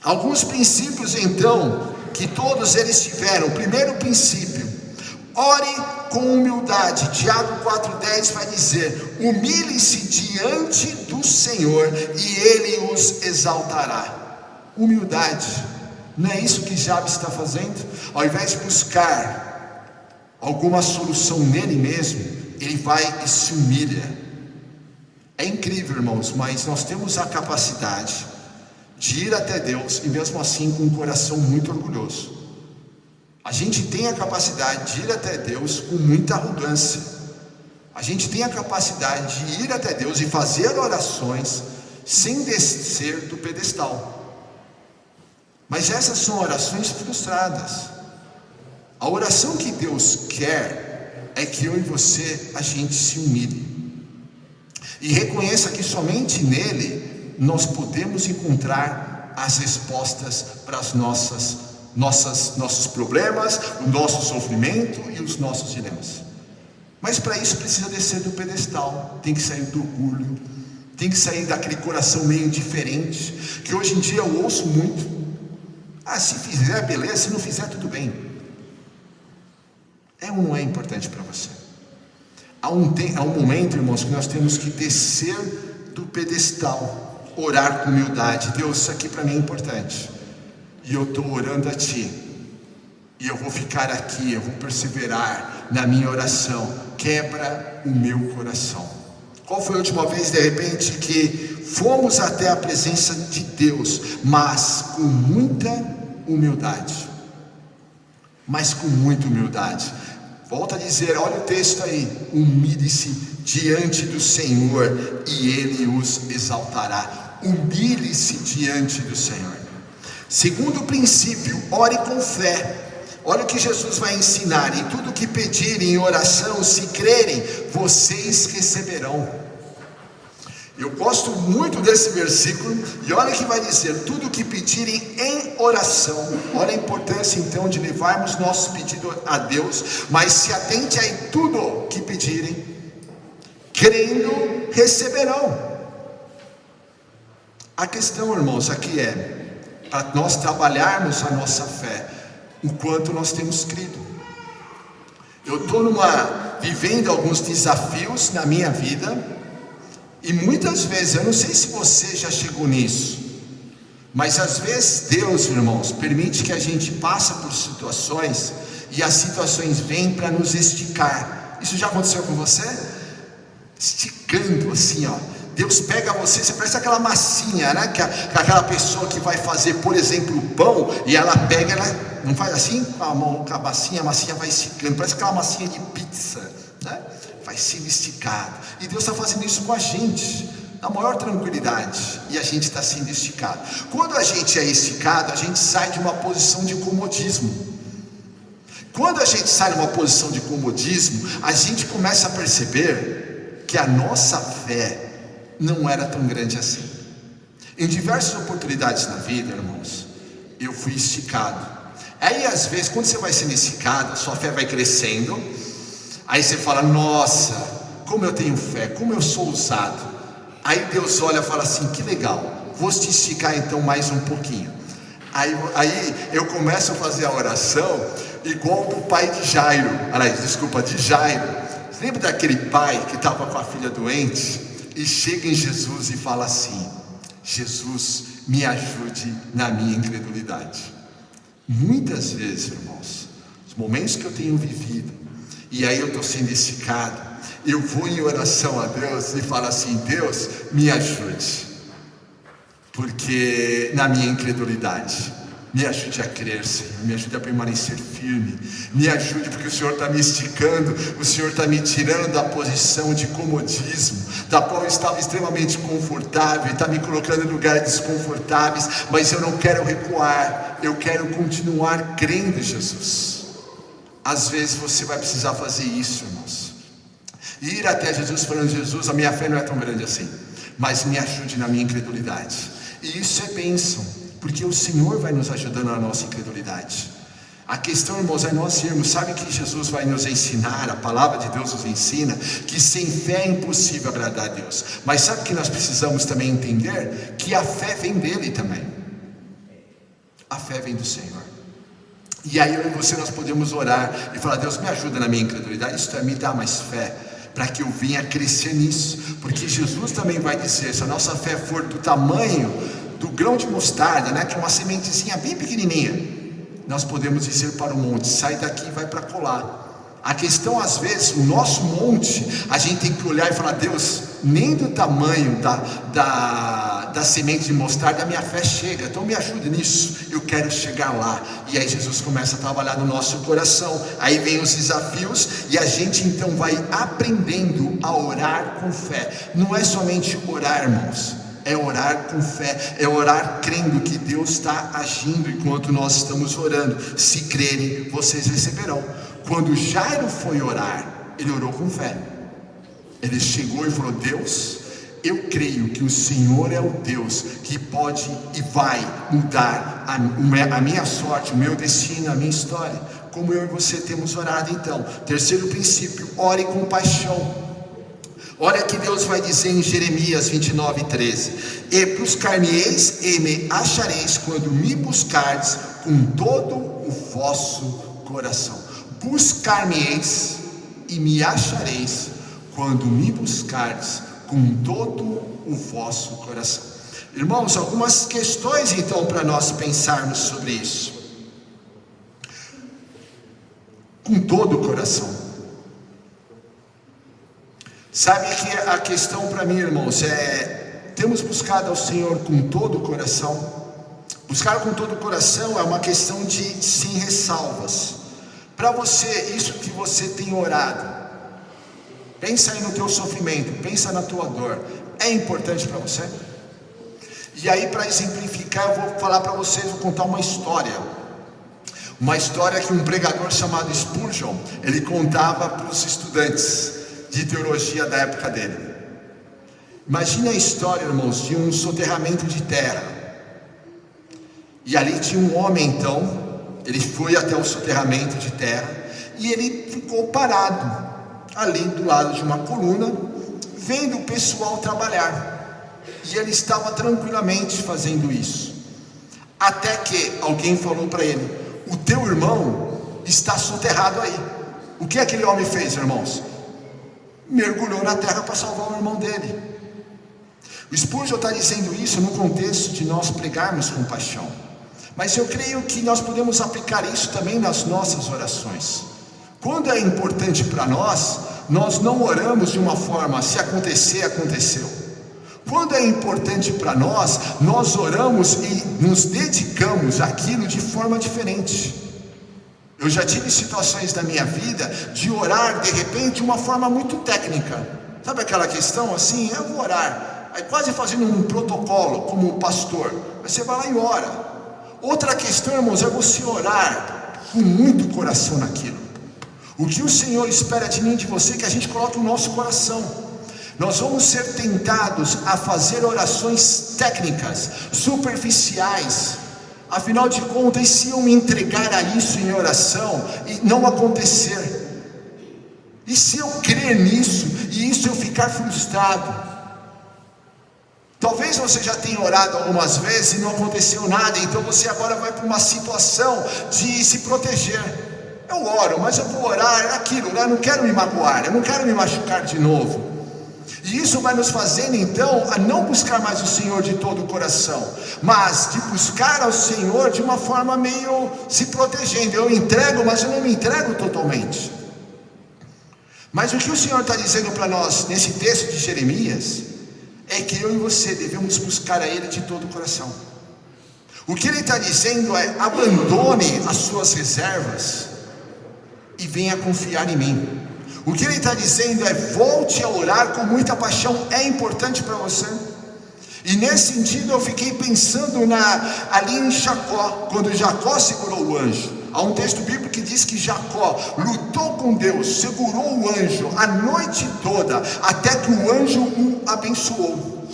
Alguns princípios então, que todos eles tiveram. Primeiro princípio: ore com humildade. Tiago 4,10 vai dizer: humilhe-se diante do Senhor e Ele os exaltará. Humildade. Não é isso que Jabes está fazendo? Ao invés de buscar alguma solução nele mesmo, ele vai e se humilha. É incrível, irmãos, mas nós temos a capacidade de ir até Deus e mesmo assim com um coração muito orgulhoso. A gente tem a capacidade de ir até Deus com muita arrogância. A gente tem a capacidade de ir até Deus e fazer orações sem descer do pedestal. Mas essas são orações frustradas. A oração que Deus quer é que eu e você, a gente se humilhe e reconheça que somente nele nós podemos encontrar as respostas para as nossos problemas, o nosso sofrimento e os nossos dilemas. Mas para isso precisa descer do pedestal, tem que sair do orgulho, tem que sair daquele coração meio indiferente, que hoje em dia eu ouço muito: se fizer, beleza, se não fizer, tudo bem. É ou não é importante para você? Há um momento, irmãos, que nós temos que descer do pedestal, orar com humildade. Deus, isso aqui para mim é importante, e eu estou orando a Ti, e eu vou ficar aqui, eu vou perseverar na minha oração. Quebra o meu coração. Qual foi a última vez, de repente, que fomos até a presença de Deus, mas com muita humildade? Mas com muita humildade. Volta a dizer, olha o texto aí: humilhe-se diante do Senhor e Ele os exaltará. Humilhe-se diante do Senhor. Segundo princípio, ore com fé. Olha o que Jesus vai ensinar: em tudo que pedirem em oração, se crerem, vocês receberão. Eu gosto muito desse versículo, e olha o que vai dizer: tudo que pedirem em oração. Olha a importância então de levarmos nosso pedido a Deus, mas se atente a em tudo que pedirem, crendo, receberão. A questão, irmãos, aqui é para nós trabalharmos a nossa fé, o quanto nós temos crido. Eu estou vivendo alguns desafios na minha vida, e muitas vezes, eu não sei se você já chegou nisso, mas às vezes Deus, irmãos, permite que a gente passe por situações, e as situações vêm para nos esticar. Isso já aconteceu com você? Esticando assim, ó. Deus pega você parece aquela massinha, né? Que aquela pessoa que vai fazer, por exemplo, o pão, e ela pega, ela não faz assim com a mão, com a massinha vai esticando, parece aquela massinha de pizza, né? Vai sendo esticado. E Deus está fazendo isso com a gente, na maior tranquilidade, e a gente está sendo esticado. Quando a gente é esticado, a gente sai de uma posição de comodismo. Quando a gente sai de uma posição de comodismo, a gente começa a perceber que a nossa fé não era tão grande assim. Em diversas oportunidades na vida, irmãos, eu fui esticado. Aí às vezes, quando você vai sendo esticado, a sua fé vai crescendo. Aí você fala: nossa, como eu tenho fé, como eu sou ousado. Aí Deus olha e fala assim: que legal, vou te esticar então mais um pouquinho. Aí eu começo a fazer a oração igual do pai de Jairo. De Jairo. Você lembra daquele pai que estava com a filha doente? E chega em Jesus e fala assim: Jesus, me ajude na minha incredulidade. Muitas vezes, irmãos, os momentos que eu tenho vivido, e aí eu estou sendo esticado, eu vou em oração a Deus e falo assim: Deus, me ajude, porque na minha incredulidade, Me ajude a crer, Senhor, me ajude a permanecer firme, me ajude porque o Senhor está me esticando, o Senhor está me tirando da posição de comodismo, da qual eu estava extremamente confortável, está me colocando em lugares desconfortáveis, mas eu não quero recuar, eu quero continuar crendo em Jesus. Às vezes você vai precisar fazer isso, irmãos, ir até Jesus falando: Jesus, a minha fé não é tão grande assim, mas me ajude na minha incredulidade. E isso é bênção, porque o Senhor vai nos ajudando na nossa incredulidade. A questão, irmãos, é nós irmos. Sabe que Jesus vai nos ensinar, a palavra de Deus nos ensina, que sem fé é impossível agradar a Deus. Mas sabe que nós precisamos também entender? Que a fé vem dele também. A fé vem do Senhor. E aí eu e você, nós podemos orar e falar: Deus, me ajuda na minha incredulidade, isto é, me dá mais fé, para que eu venha crescer nisso. Porque Jesus também vai dizer: se a nossa fé for do tamanho do grão de mostarda, né, que é uma sementezinha bem pequenininha, nós podemos dizer para o monte: sai daqui e vai para colar. A questão, às vezes, o nosso monte, a gente tem que olhar e falar: Deus, nem do tamanho da semente de mostarda a minha fé chega, então me ajude nisso, eu quero chegar lá. E aí Jesus começa a trabalhar no nosso coração, aí vem os desafios, e a gente então vai aprendendo a orar com fé. Não é somente orar, irmãos, é orar com fé, é orar crendo que Deus está agindo enquanto nós estamos orando. Se crerem, vocês receberão. Quando Jairo foi orar, ele orou com fé. Ele chegou e falou: Deus, eu creio que o Senhor é o Deus que pode e vai mudar a minha sorte, o meu destino, a minha história. Como eu e você temos orado então. Terceiro princípio: ore com paixão. Olha que Deus vai dizer em Jeremias 29:13: e buscar-me-eis e me achareis quando me buscardes com todo o vosso coração. Buscar-me-eis e me achareis quando me buscardes com todo o vosso coração. Irmãos, algumas questões então para nós pensarmos sobre isso. Com todo o coração. Sabe que a questão para mim, irmãos, temos buscado ao Senhor com todo o coração? Buscar com todo o coração é uma questão de sem ressalvas. Para você, isso que você tem orado, pensa aí no teu sofrimento, pensa na tua dor, é importante para você? E aí, para exemplificar, eu vou falar para vocês, vou contar uma história que um pregador chamado Spurgeon, ele contava para os estudantes de teologia da época dele. Imagina a história, irmãos, de um soterramento de terra, e ali tinha um homem. Então ele foi até o soterramento de terra e ele ficou parado ali do lado de uma coluna, vendo o pessoal trabalhar, e ele estava tranquilamente fazendo isso, até que alguém falou para ele: o teu irmão está soterrado aí. O que aquele homem fez, irmãos? Mergulhou na terra para salvar o irmão dele. O Spurgeon está dizendo isso no contexto de nós pregarmos com paixão, mas eu creio que nós podemos aplicar isso também nas nossas orações. Quando é importante para nós, nós não oramos de uma forma: se acontecer, aconteceu. Quando é importante para nós, nós oramos e nos dedicamos àquilo de forma diferente. Eu já tive situações na minha vida de orar de repente de uma forma muito técnica. Sabe aquela questão assim: eu vou orar, aí quase fazendo um protocolo como pastor. Mas você vai lá e ora. Outra questão, irmãos, é você orar com muito coração naquilo. O que o Senhor espera de mim e de você é que a gente coloque o nosso coração. Nós vamos ser tentados a fazer orações técnicas, superficiais. Afinal de contas, e se eu me entregar a isso em oração e não acontecer? E se eu crer nisso e isso eu ficar frustrado? Talvez você já tenha orado algumas vezes e não aconteceu nada, então você agora vai para uma situação de se proteger. Eu oro, mas eu vou orar, é aquilo, né? Eu não quero me magoar, eu não quero me machucar de novo. E isso vai nos fazendo então a não buscar mais o Senhor de todo o coração, mas de buscar ao Senhor de uma forma meio se protegendo. Eu entrego, mas eu não me entrego totalmente. Mas o que o Senhor está dizendo para nós nesse texto de Jeremias é que eu e você devemos buscar a Ele de todo o coração. O que ele está dizendo é: abandone as suas reservas e venha confiar em mim. O que ele está dizendo é: volte a orar com muita paixão. É importante para você? E nesse sentido eu fiquei pensando ali em Jacó, quando Jacó segurou o anjo. Há um texto bíblico que diz que Jacó lutou com Deus, segurou o anjo a noite toda, até que o anjo o abençoou.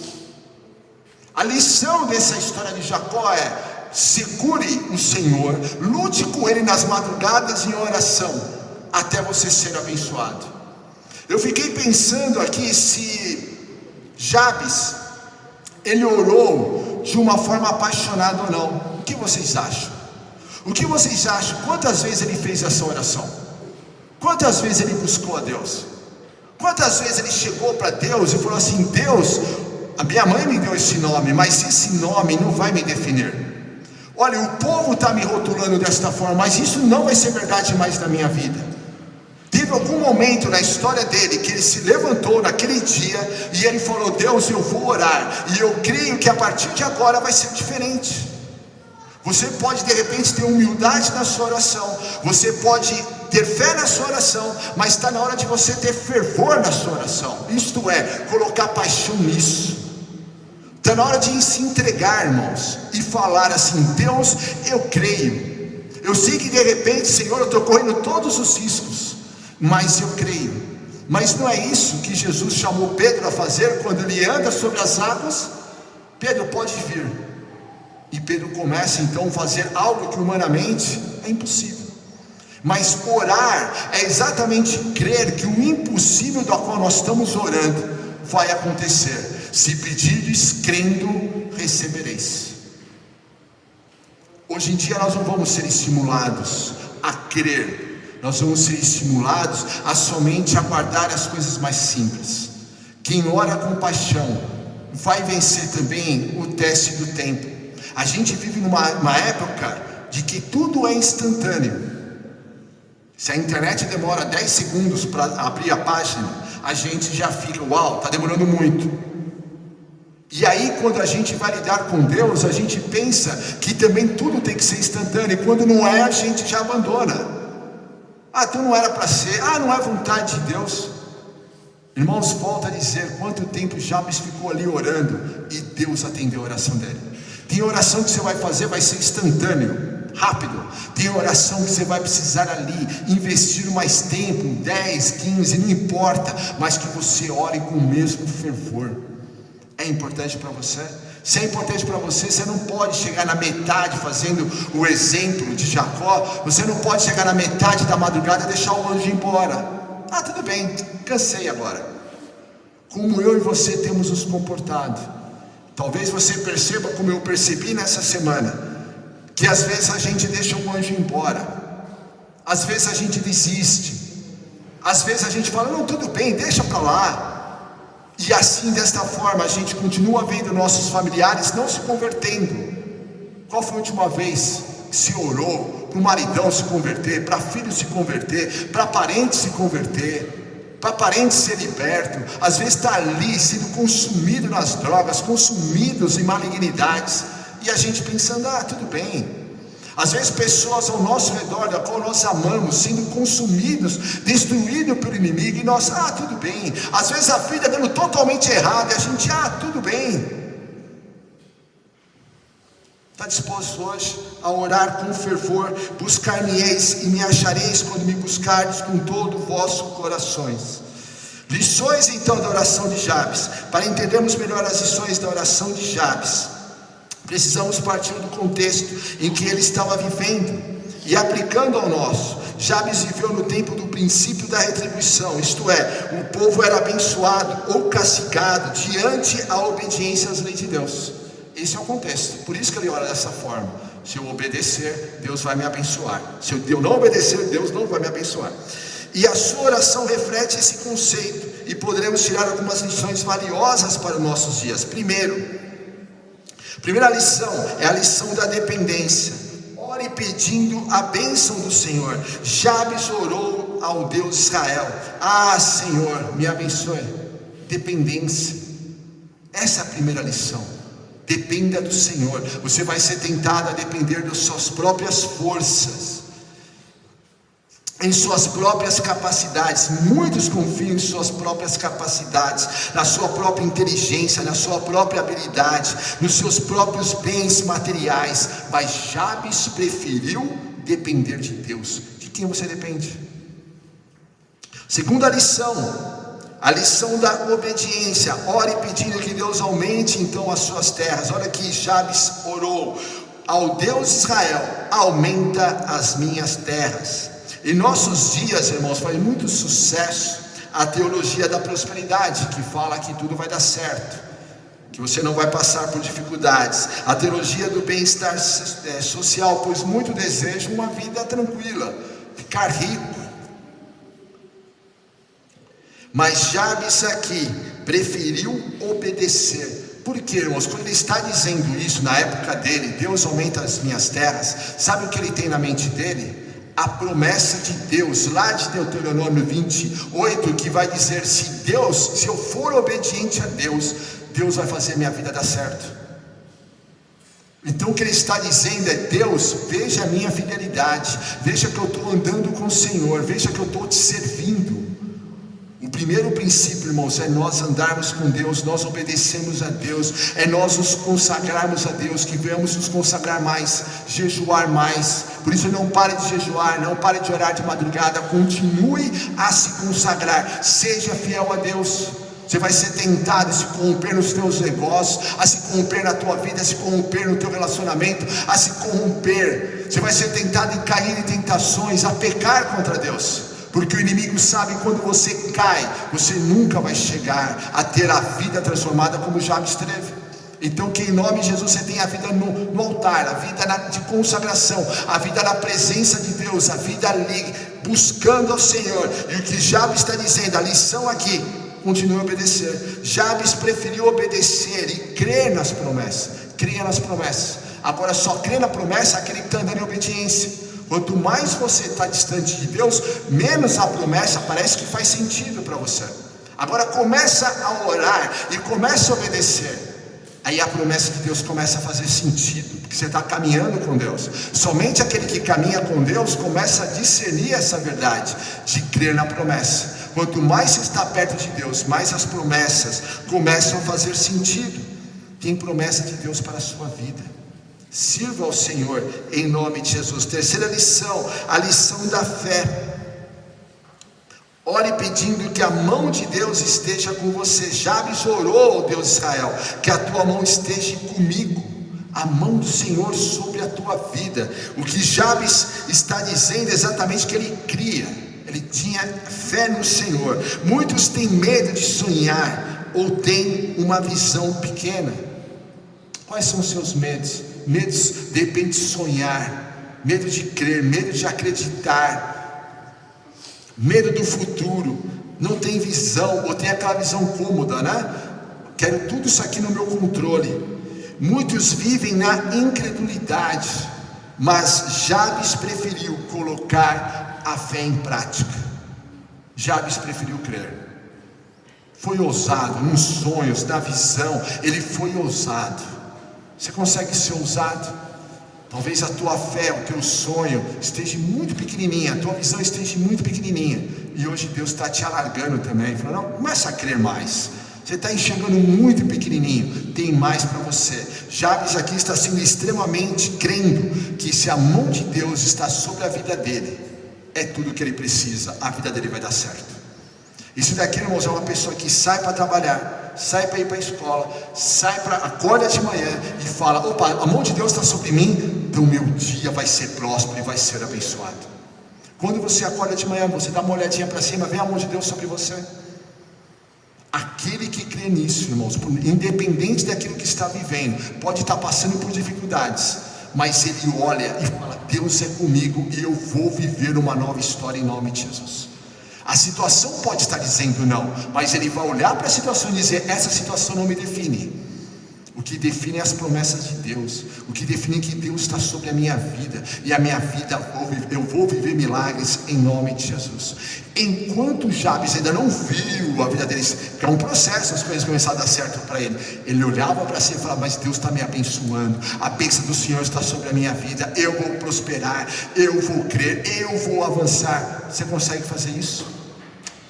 A lição dessa história de Jacó é: segure o Senhor, lute com Ele nas madrugadas em oração, até você ser abençoado. Eu fiquei pensando aqui se Jabes, ele orou de uma forma apaixonada ou não. O que vocês acham? O que vocês acham? Quantas vezes ele fez essa oração? Quantas vezes ele buscou a Deus? Quantas vezes ele chegou para Deus e falou assim: Deus, a minha mãe me deu esse nome, mas esse nome não vai me definir. Olha, o povo está me rotulando desta forma, mas isso não vai ser verdade mais na minha vida. Teve algum momento na história dele que ele se levantou naquele dia e ele falou: Deus, eu vou orar, e eu creio que a partir de agora vai ser diferente. Você pode de repente ter humildade na sua oração, você pode ter fé na sua oração, mas está na hora de você ter fervor na sua oração, isto é, colocar paixão nisso. Está na hora de se entregar, irmãos, e falar assim: Deus, eu creio, eu sei que de repente, Senhor, eu estou correndo todos os riscos, mas eu creio. Mas não é isso que Jesus chamou Pedro a fazer quando ele anda sobre as águas? Pedro, pode vir. E Pedro começa então a fazer algo que humanamente é impossível. Mas orar é exatamente crer que o impossível do qual nós estamos orando vai acontecer. Se pedirdes crendo, recebereis. Hoje em dia nós não vamos ser estimulados a crer, nós vamos ser estimulados a somente aguardar as coisas mais simples. Quem ora com paixão vai vencer também o teste do tempo. A gente vive numa época de que tudo é instantâneo. Se a internet demora 10 segundos para abrir a página, a gente já fica: uau, está demorando muito. E aí quando a gente vai lidar com Deus, a gente pensa que também tudo tem que ser instantâneo, e quando não é, a gente já abandona. Então não era para ser, não é vontade de Deus. Irmãos, volto a dizer, quanto tempo Jabes ficou ali orando, e Deus atendeu a oração dele. Tem oração que você vai fazer, vai ser instantâneo, rápido. Tem oração que você vai precisar ali investir mais tempo, 10, 15, não importa, mas que você ore com o mesmo fervor. É importante para você? Se é importante para você, você não pode chegar na metade, fazendo o exemplo de Jacó. Você não pode chegar na metade da madrugada e deixar o anjo ir embora. Tudo bem, cansei agora. Como eu e você temos nos comportado. Talvez você perceba, como eu percebi nessa semana, que às vezes a gente deixa o anjo ir embora, às vezes a gente desiste, às vezes a gente fala: não, tudo bem, deixa para lá. E assim, desta forma, a gente continua vendo nossos familiares não se convertendo. Qual foi a última vez que se orou para o maridão se converter, para filho se converter, para parente se converter, para parente ser liberto? Às vezes está ali sendo consumido nas drogas, consumidos em malignidades, e a gente pensando: tudo bem. Às vezes pessoas ao nosso redor, da qual nós amamos, sendo consumidos, destruídos pelo inimigo, e nós: tudo bem. Às vezes a vida dando totalmente errado, e a gente: tudo bem. Está disposto hoje a orar com fervor? Buscar-me-eis e me achareis quando me buscardes com todo o vosso corações. Lições então da oração de Jabes. Para entendermos melhor as lições da oração de Jabes, precisamos partir do contexto em que ele estava vivendo e aplicando ao nosso. Jabes viveu no tempo do princípio da retribuição, isto é, o povo era abençoado ou castigado diante a obediência às leis de Deus. Esse é o contexto, por isso que ele ora dessa forma: se eu obedecer, Deus vai me abençoar; se eu não obedecer, Deus não vai me abençoar. E a sua oração reflete esse conceito, e poderemos tirar algumas lições valiosas para os nossos dias. Primeira lição é a lição da dependência. Ore pedindo a bênção do Senhor. Jabes orou ao Deus de Israel: Senhor, me abençoe. Dependência. Essa é a primeira lição. Dependa do Senhor. Você vai ser tentado a depender das suas próprias forças, em suas próprias capacidades. Muitos confiam em suas próprias capacidades, na sua própria inteligência, na sua própria habilidade, nos seus próprios bens materiais. Mas Jabes preferiu depender de Deus. De quem você depende? Segunda lição, a lição da obediência. Ore pedindo que Deus aumente então as suas terras. Olha aqui, Jabes orou ao Deus de Israel: aumenta as minhas terras. Em nossos dias, irmãos, faz muito sucesso a teologia da prosperidade, que fala que tudo vai dar certo, que você não vai passar por dificuldades. A teologia do bem-estar social, pois muito desejam uma vida tranquila, ficar rico. Mas Jabes aqui preferiu obedecer. Por quê, irmãos? Quando ele está dizendo isso na época dele, Deus aumenta as minhas terras, sabe o que ele tem na mente dele? A promessa de Deus, lá de Deuteronômio 28, que vai dizer: se eu for obediente a Deus, Deus vai fazer minha vida dar certo. Então o que ele está dizendo é: Deus, veja a minha fidelidade, veja que eu estou andando com o Senhor, veja que eu estou te servindo. O primeiro princípio, irmãos, é nós andarmos com Deus, nós obedecermos a Deus, é nós nos consagrarmos a Deus, que venhamos nos consagrar mais, jejuar mais. Por isso não pare de jejuar, não pare de orar de madrugada, continue a se consagrar, seja fiel a Deus. Você vai ser tentado a se corromper nos teus negócios, a se corromper na tua vida, a se corromper no teu relacionamento, a se corromper. Você vai ser tentado em cair em tentações, a pecar contra Deus. Porque o inimigo sabe que quando você cai, você nunca vai chegar a ter a vida transformada como Jabes teve. Então que em nome de Jesus você tenha a vida no altar, a vida de consagração, a vida na presença de Deus, a vida ali buscando ao Senhor. E o que Jabes está dizendo, a lição aqui: continue a obedecer. Jabes preferiu obedecer e crer nas promessas. Creia nas promessas. Agora só crê na promessa aquele que está andando em obediência. Quanto mais você está distante de Deus, menos a promessa parece que faz sentido para você. Agora começa a orar e começa a obedecer. Aí a promessa de Deus começa a fazer sentido, porque você está caminhando com Deus. Somente aquele que caminha com Deus começa a discernir essa verdade de crer na promessa. Quanto mais você está perto de Deus, mais as promessas começam a fazer sentido. Tem promessa de Deus para a sua vida. Sirva ao Senhor em nome de Jesus. Terceira lição, a lição da fé. Ore pedindo que a mão de Deus esteja com você. Jabes orou ao Deus de Israel: que a tua mão esteja comigo. A mão do Senhor sobre a tua vida. O que Jabes está dizendo é exatamente que ele cria, ele tinha fé no Senhor. Muitos têm medo de sonhar ou têm uma visão pequena. Quais são os seus medos? Medos de repente de sonhar, medo de crer, medo de acreditar, medo do futuro, não tem visão, ou tem aquela visão cômoda, né? Quero tudo isso aqui no meu controle. Muitos vivem na incredulidade, mas Jabes preferiu colocar a fé em prática. Jabes preferiu crer. Foi ousado nos sonhos, na visão, ele foi ousado. Você consegue ser ousado? Talvez a tua fé, o teu sonho esteja muito pequenininha, a tua visão esteja muito pequenininha, e hoje Deus está te alargando também, falando: não, começa a crer mais. Você está enxergando muito pequenininho, tem mais para você. Jabes aqui está sendo extremamente crendo que se a mão de Deus está sobre a vida dele, é tudo o que ele precisa, a vida dele vai dar certo. Isso daqui, irmãos, é uma pessoa que sai para trabalhar, sai para ir para a escola, acorda de manhã e fala: opa, a mão de Deus está sobre mim, então meu dia vai ser próspero e vai ser abençoado. Quando você acorda de manhã, você dá uma olhadinha para cima, vem a mão de Deus sobre você. Aquele que crê nisso, irmãos, independente daquilo que está vivendo, pode estar passando por dificuldades, mas ele olha e fala: Deus é comigo e eu vou viver uma nova história em nome de Jesus. A situação pode estar dizendo não, mas ele vai olhar para a situação e dizer: essa situação não me define. O que define as promessas de Deus, o que define que Deus está sobre a minha vida, e a minha vida eu vou viver milagres em nome de Jesus. Enquanto Jabes ainda não viu a vida dele, que é um processo, as coisas começaram a dar certo para ele, ele olhava para si e falava: mas Deus está me abençoando, a bênção do Senhor está sobre a minha vida, eu vou prosperar, eu vou crer, eu vou avançar. Você consegue fazer isso?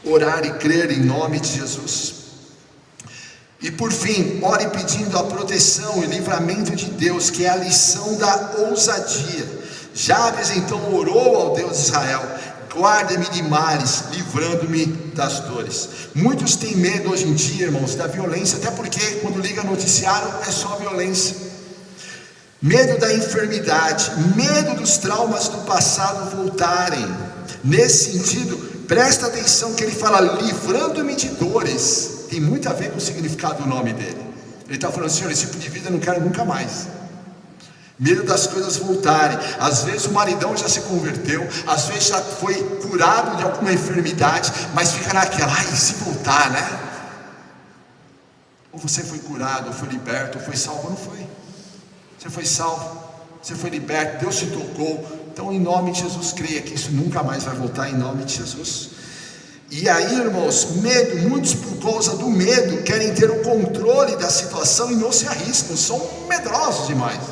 Orar e crer em nome de Jesus. E por fim, ore pedindo a proteção e livramento de Deus, que é a lição da ousadia. Jabes então orou ao Deus de Israel: guarda-me de males, livrando-me das dores. Muitos têm medo hoje em dia, irmãos, da violência, até porque quando liga noticiário é só violência. Medo da enfermidade, medo dos traumas do passado voltarem. Nesse sentido, presta atenção que ele fala: livrando-me de dores. Tem muito a ver com o significado do nome dele. Ele está falando: Senhor, esse tipo de vida eu não quero nunca mais. Medo das coisas voltarem. Às vezes o maridão já se converteu, às vezes já foi curado de alguma enfermidade, mas fica naquela: ai, se voltar, né? Ou você foi curado, ou foi liberto, ou foi salvo. Não foi. Você foi salvo, você foi liberto, Deus te tocou. Então, em nome de Jesus, creia que isso nunca mais vai voltar, em nome de Jesus. E aí, irmãos, medo, muitos por causa do medo querem ter o controle da situação e não se arriscam, são medrosos demais.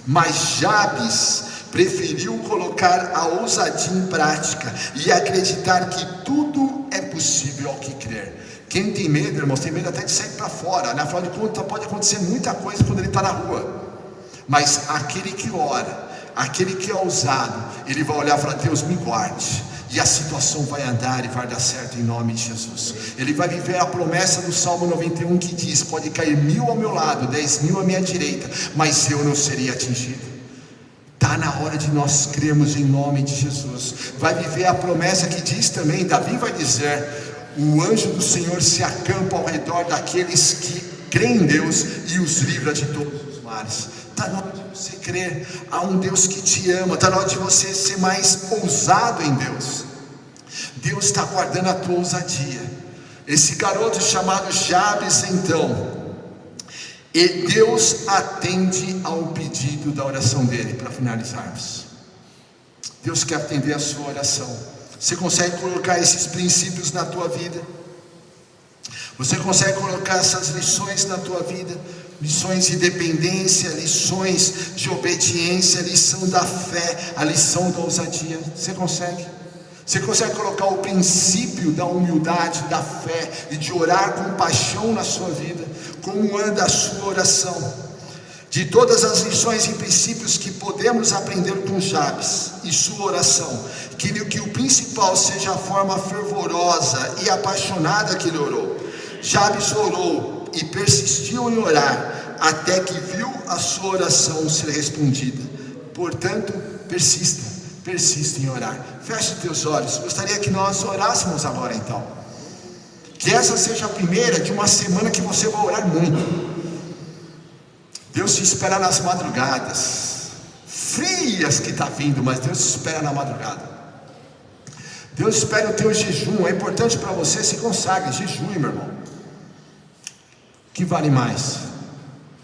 Mas Jabes preferiu colocar a ousadia em prática e acreditar que tudo é possível ao que crer. Quem tem medo, irmãos, tem medo até de sair para fora, né? Afinal de contas, pode acontecer muita coisa quando ele está na rua. Mas aquele que ora, aquele que é ousado, ele vai olhar e falar: Deus, me guarde. E a situação vai andar e vai dar certo em nome de Jesus. Ele vai viver a promessa do Salmo 91 que diz: pode cair 1000 ao meu lado, 10.000 à minha direita, mas eu não serei atingido. Está na hora de nós crermos em nome de Jesus. Vai viver a promessa que diz também, Davi vai dizer: o anjo do Senhor se acampa ao redor daqueles que creem em Deus e os livra de todos os males. Está na hora de você crer a um Deus que te ama. Está na hora de você ser mais ousado em Deus. Deus está guardando a tua ousadia. Esse garoto chamado Jabes, então, e Deus atende ao pedido da oração dele. Para finalizarmos, Deus quer atender a sua oração. Você consegue colocar esses princípios na tua vida? Você consegue colocar essas lições na tua vida? Lições de dependência, lições de obediência, lição da fé, a lição da ousadia. Você consegue? Você consegue colocar o princípio da humildade, da fé e de orar com paixão na sua vida? Como anda a sua oração? De todas as lições e princípios que podemos aprender com Jabes e sua oração, que o principal seja a forma fervorosa e apaixonada que ele orou. Jabes orou e persistiu em orar até que viu a sua oração ser respondida. Portanto, persista em orar. Feche teus olhos. Gostaria que nós orássemos agora, então. Que essa seja a primeira de uma semana que você vai orar muito. Deus te espera nas madrugadas frias que está vindo, mas Deus te espera na madrugada. Deus espera o teu jejum. É importante para você, se consagre, jejum, meu irmão. O que vale mais?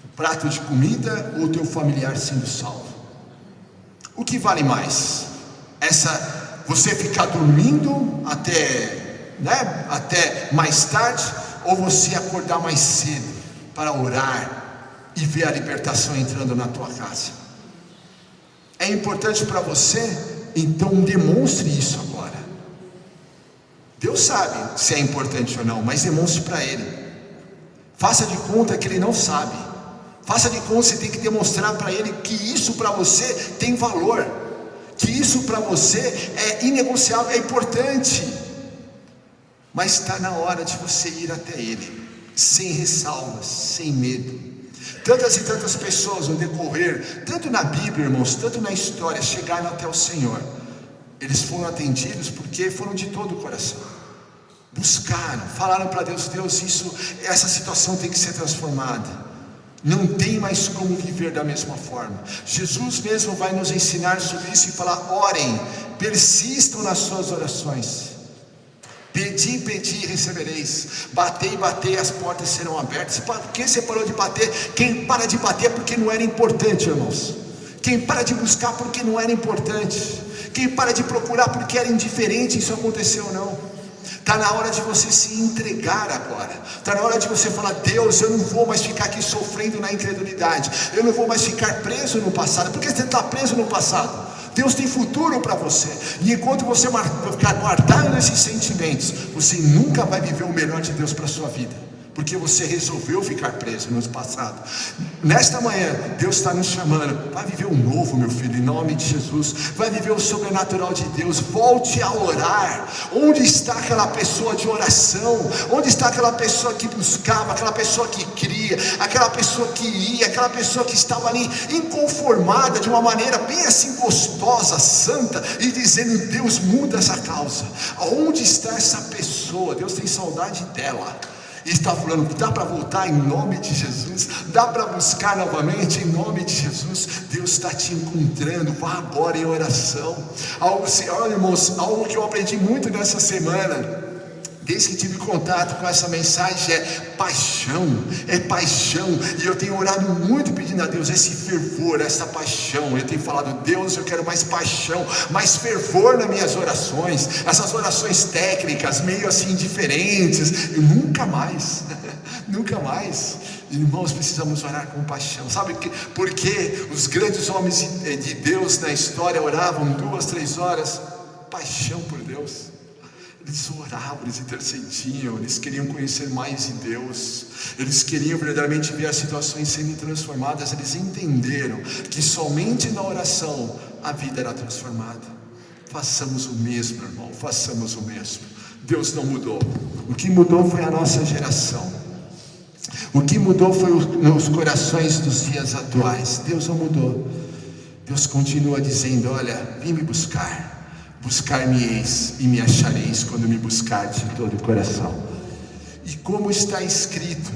O prato de comida ou o teu familiar sendo salvo? O que vale mais? Você ficar dormindo até mais tarde, ou você acordar mais cedo para orar e ver a libertação entrando na tua casa? É importante para você? Então demonstre isso agora. Deus sabe se é importante ou não, mas demonstre para Ele. Faça de conta que Ele não sabe. Faça de conta que você tem que demonstrar para Ele que isso para você tem valor, que isso para você é inegociável, é importante. Mas está na hora de você ir até Ele, sem ressalvas, sem medo. Tantas e tantas pessoas no decorrer, tanto na Bíblia, irmãos, tanto na história, chegaram até o Senhor. Eles foram atendidos porque foram de todo o coração. Buscaram, falaram para Deus: Deus, essa situação tem que ser transformada. Não tem mais como viver da mesma forma. Jesus mesmo vai nos ensinar sobre isso e falar: orem, persistam nas suas orações. Pedi, pedi e recebereis. Batei, batei, as portas serão abertas. Por que você parou de bater? Quem para de bater é porque não era importante, irmãos. Quem para de buscar porque não era importante. Quem para de procurar porque era indiferente, isso aconteceu ou não. Está na hora de você se entregar agora. Está na hora de você falar: Deus, eu não vou mais ficar aqui sofrendo na incredulidade. Eu não vou mais ficar preso no passado. Por que você está preso no passado? Deus tem futuro para você. E enquanto você ficar guardando esses sentimentos, você nunca vai viver o melhor de Deus para a sua vida, porque você resolveu ficar preso no passado. Nesta manhã, Deus está nos chamando: vai viver o novo, meu filho, em nome de Jesus. Vai viver o sobrenatural de Deus. Volte a orar. Onde está aquela pessoa de oração? Onde está aquela pessoa que buscava, aquela pessoa que cria, aquela pessoa que ia, aquela pessoa que estava ali inconformada, de uma maneira bem assim gostosa, santa, e dizendo: Deus, muda essa causa. Aonde está essa pessoa? Deus tem saudade dela. E está falando: dá para voltar em nome de Jesus, dá para buscar novamente em nome de Jesus. Deus está te encontrando. Vá agora em oração. Olha, irmãos, algo que eu aprendi muito nessa semana, desde que tive contato com essa mensagem, é paixão. É paixão. E eu tenho orado muito pedindo a Deus esse fervor, essa paixão. Eu tenho falado: Deus, eu quero mais paixão, mais fervor nas minhas orações. Essas orações técnicas, meio assim diferentes, eu nunca mais nunca mais. Irmãos, precisamos orar com paixão. Sabe por que os grandes homens de Deus na história oravam 2, 3 horas? Paixão por Deus. Eles oravam, eles intercediam, eles queriam conhecer mais de Deus, eles queriam verdadeiramente ver as situações sendo transformadas. Eles entenderam que somente na oração a vida era transformada. Façamos o mesmo, irmão, façamos o mesmo. Deus não mudou. O que mudou foi a nossa geração. O que mudou foi os corações dos dias atuais. Deus não mudou. Deus continua dizendo: olha, vem me buscar. Buscar-me-eis e me achareis quando me buscardes de todo o coração. E como está escrito: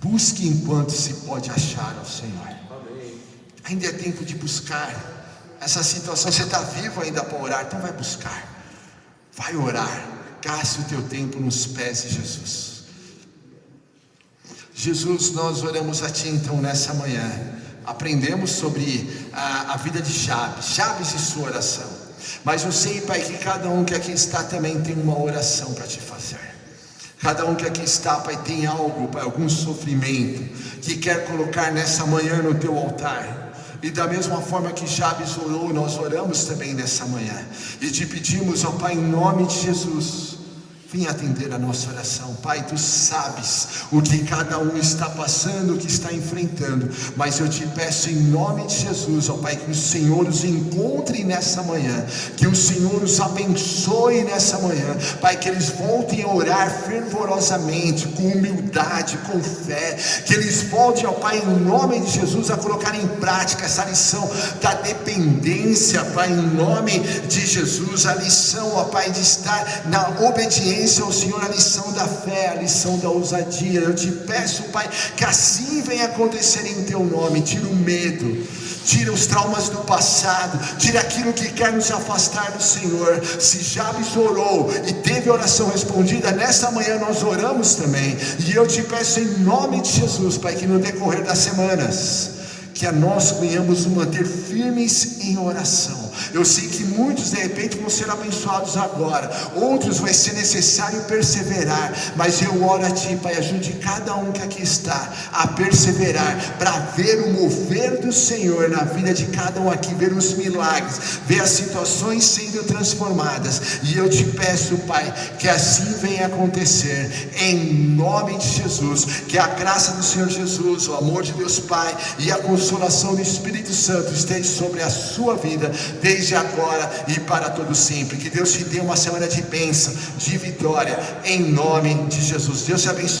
busque enquanto se pode achar ao Senhor. Amém. Ainda é tempo de buscar. Essa situação, você está vivo ainda para orar, então vai buscar, vai orar. Gaste o teu tempo nos pés de Jesus. Jesus, nós oramos a Ti então nessa manhã. Aprendemos sobre a vida de Jabes e sua oração. Mas eu sei, Pai, que cada um que aqui está também tem uma oração para Te fazer. Cada um que aqui está, Pai, tem algo, Pai, algum sofrimento que quer colocar nessa manhã no Teu altar. E da mesma forma que Jabes orou, nós oramos também nessa manhã. E Te pedimos, ó Pai, em nome de Jesus, vem atender a nossa oração. Pai, Tu sabes o que cada um está passando, o que está enfrentando. Mas eu Te peço em nome de Jesus, ó Pai, que o Senhor os encontre nessa manhã. Que o Senhor os abençoe nessa manhã. Pai, que eles voltem a orar fervorosamente, com humildade, com fé. Que eles voltem, ó Pai, em nome de Jesus, a colocar em prática essa lição da dependência, Pai, em nome de Jesus. A lição, ó Pai, de estar na obediência ao Senhor, a lição da fé, a lição da ousadia. Eu Te peço, Pai, que assim venha acontecer em Teu nome. Tira o medo, tira os traumas do passado, tira aquilo que quer nos afastar do Senhor. Se Jabes orou e teve a oração respondida, nessa manhã nós oramos também. E eu Te peço em nome de Jesus, Pai, que no decorrer das semanas, que a nós venhamos nos manter firmes em oração. Eu sei que muitos de repente vão ser abençoados agora, outros vai ser necessário perseverar, mas eu oro a Ti, Pai, ajude cada um que aqui está a perseverar, para ver o mover do Senhor na vida de cada um aqui, ver os milagres, ver as situações sendo transformadas. E eu Te peço, Pai, que assim venha acontecer, em nome de Jesus. Que a graça do Senhor Jesus, o amor de Deus Pai e a consolação do Espírito Santo esteja sobre a sua vida, desde agora e para todo sempre. Que Deus te dê uma semana de bênção, de vitória, em nome de Jesus. Deus te abençoe.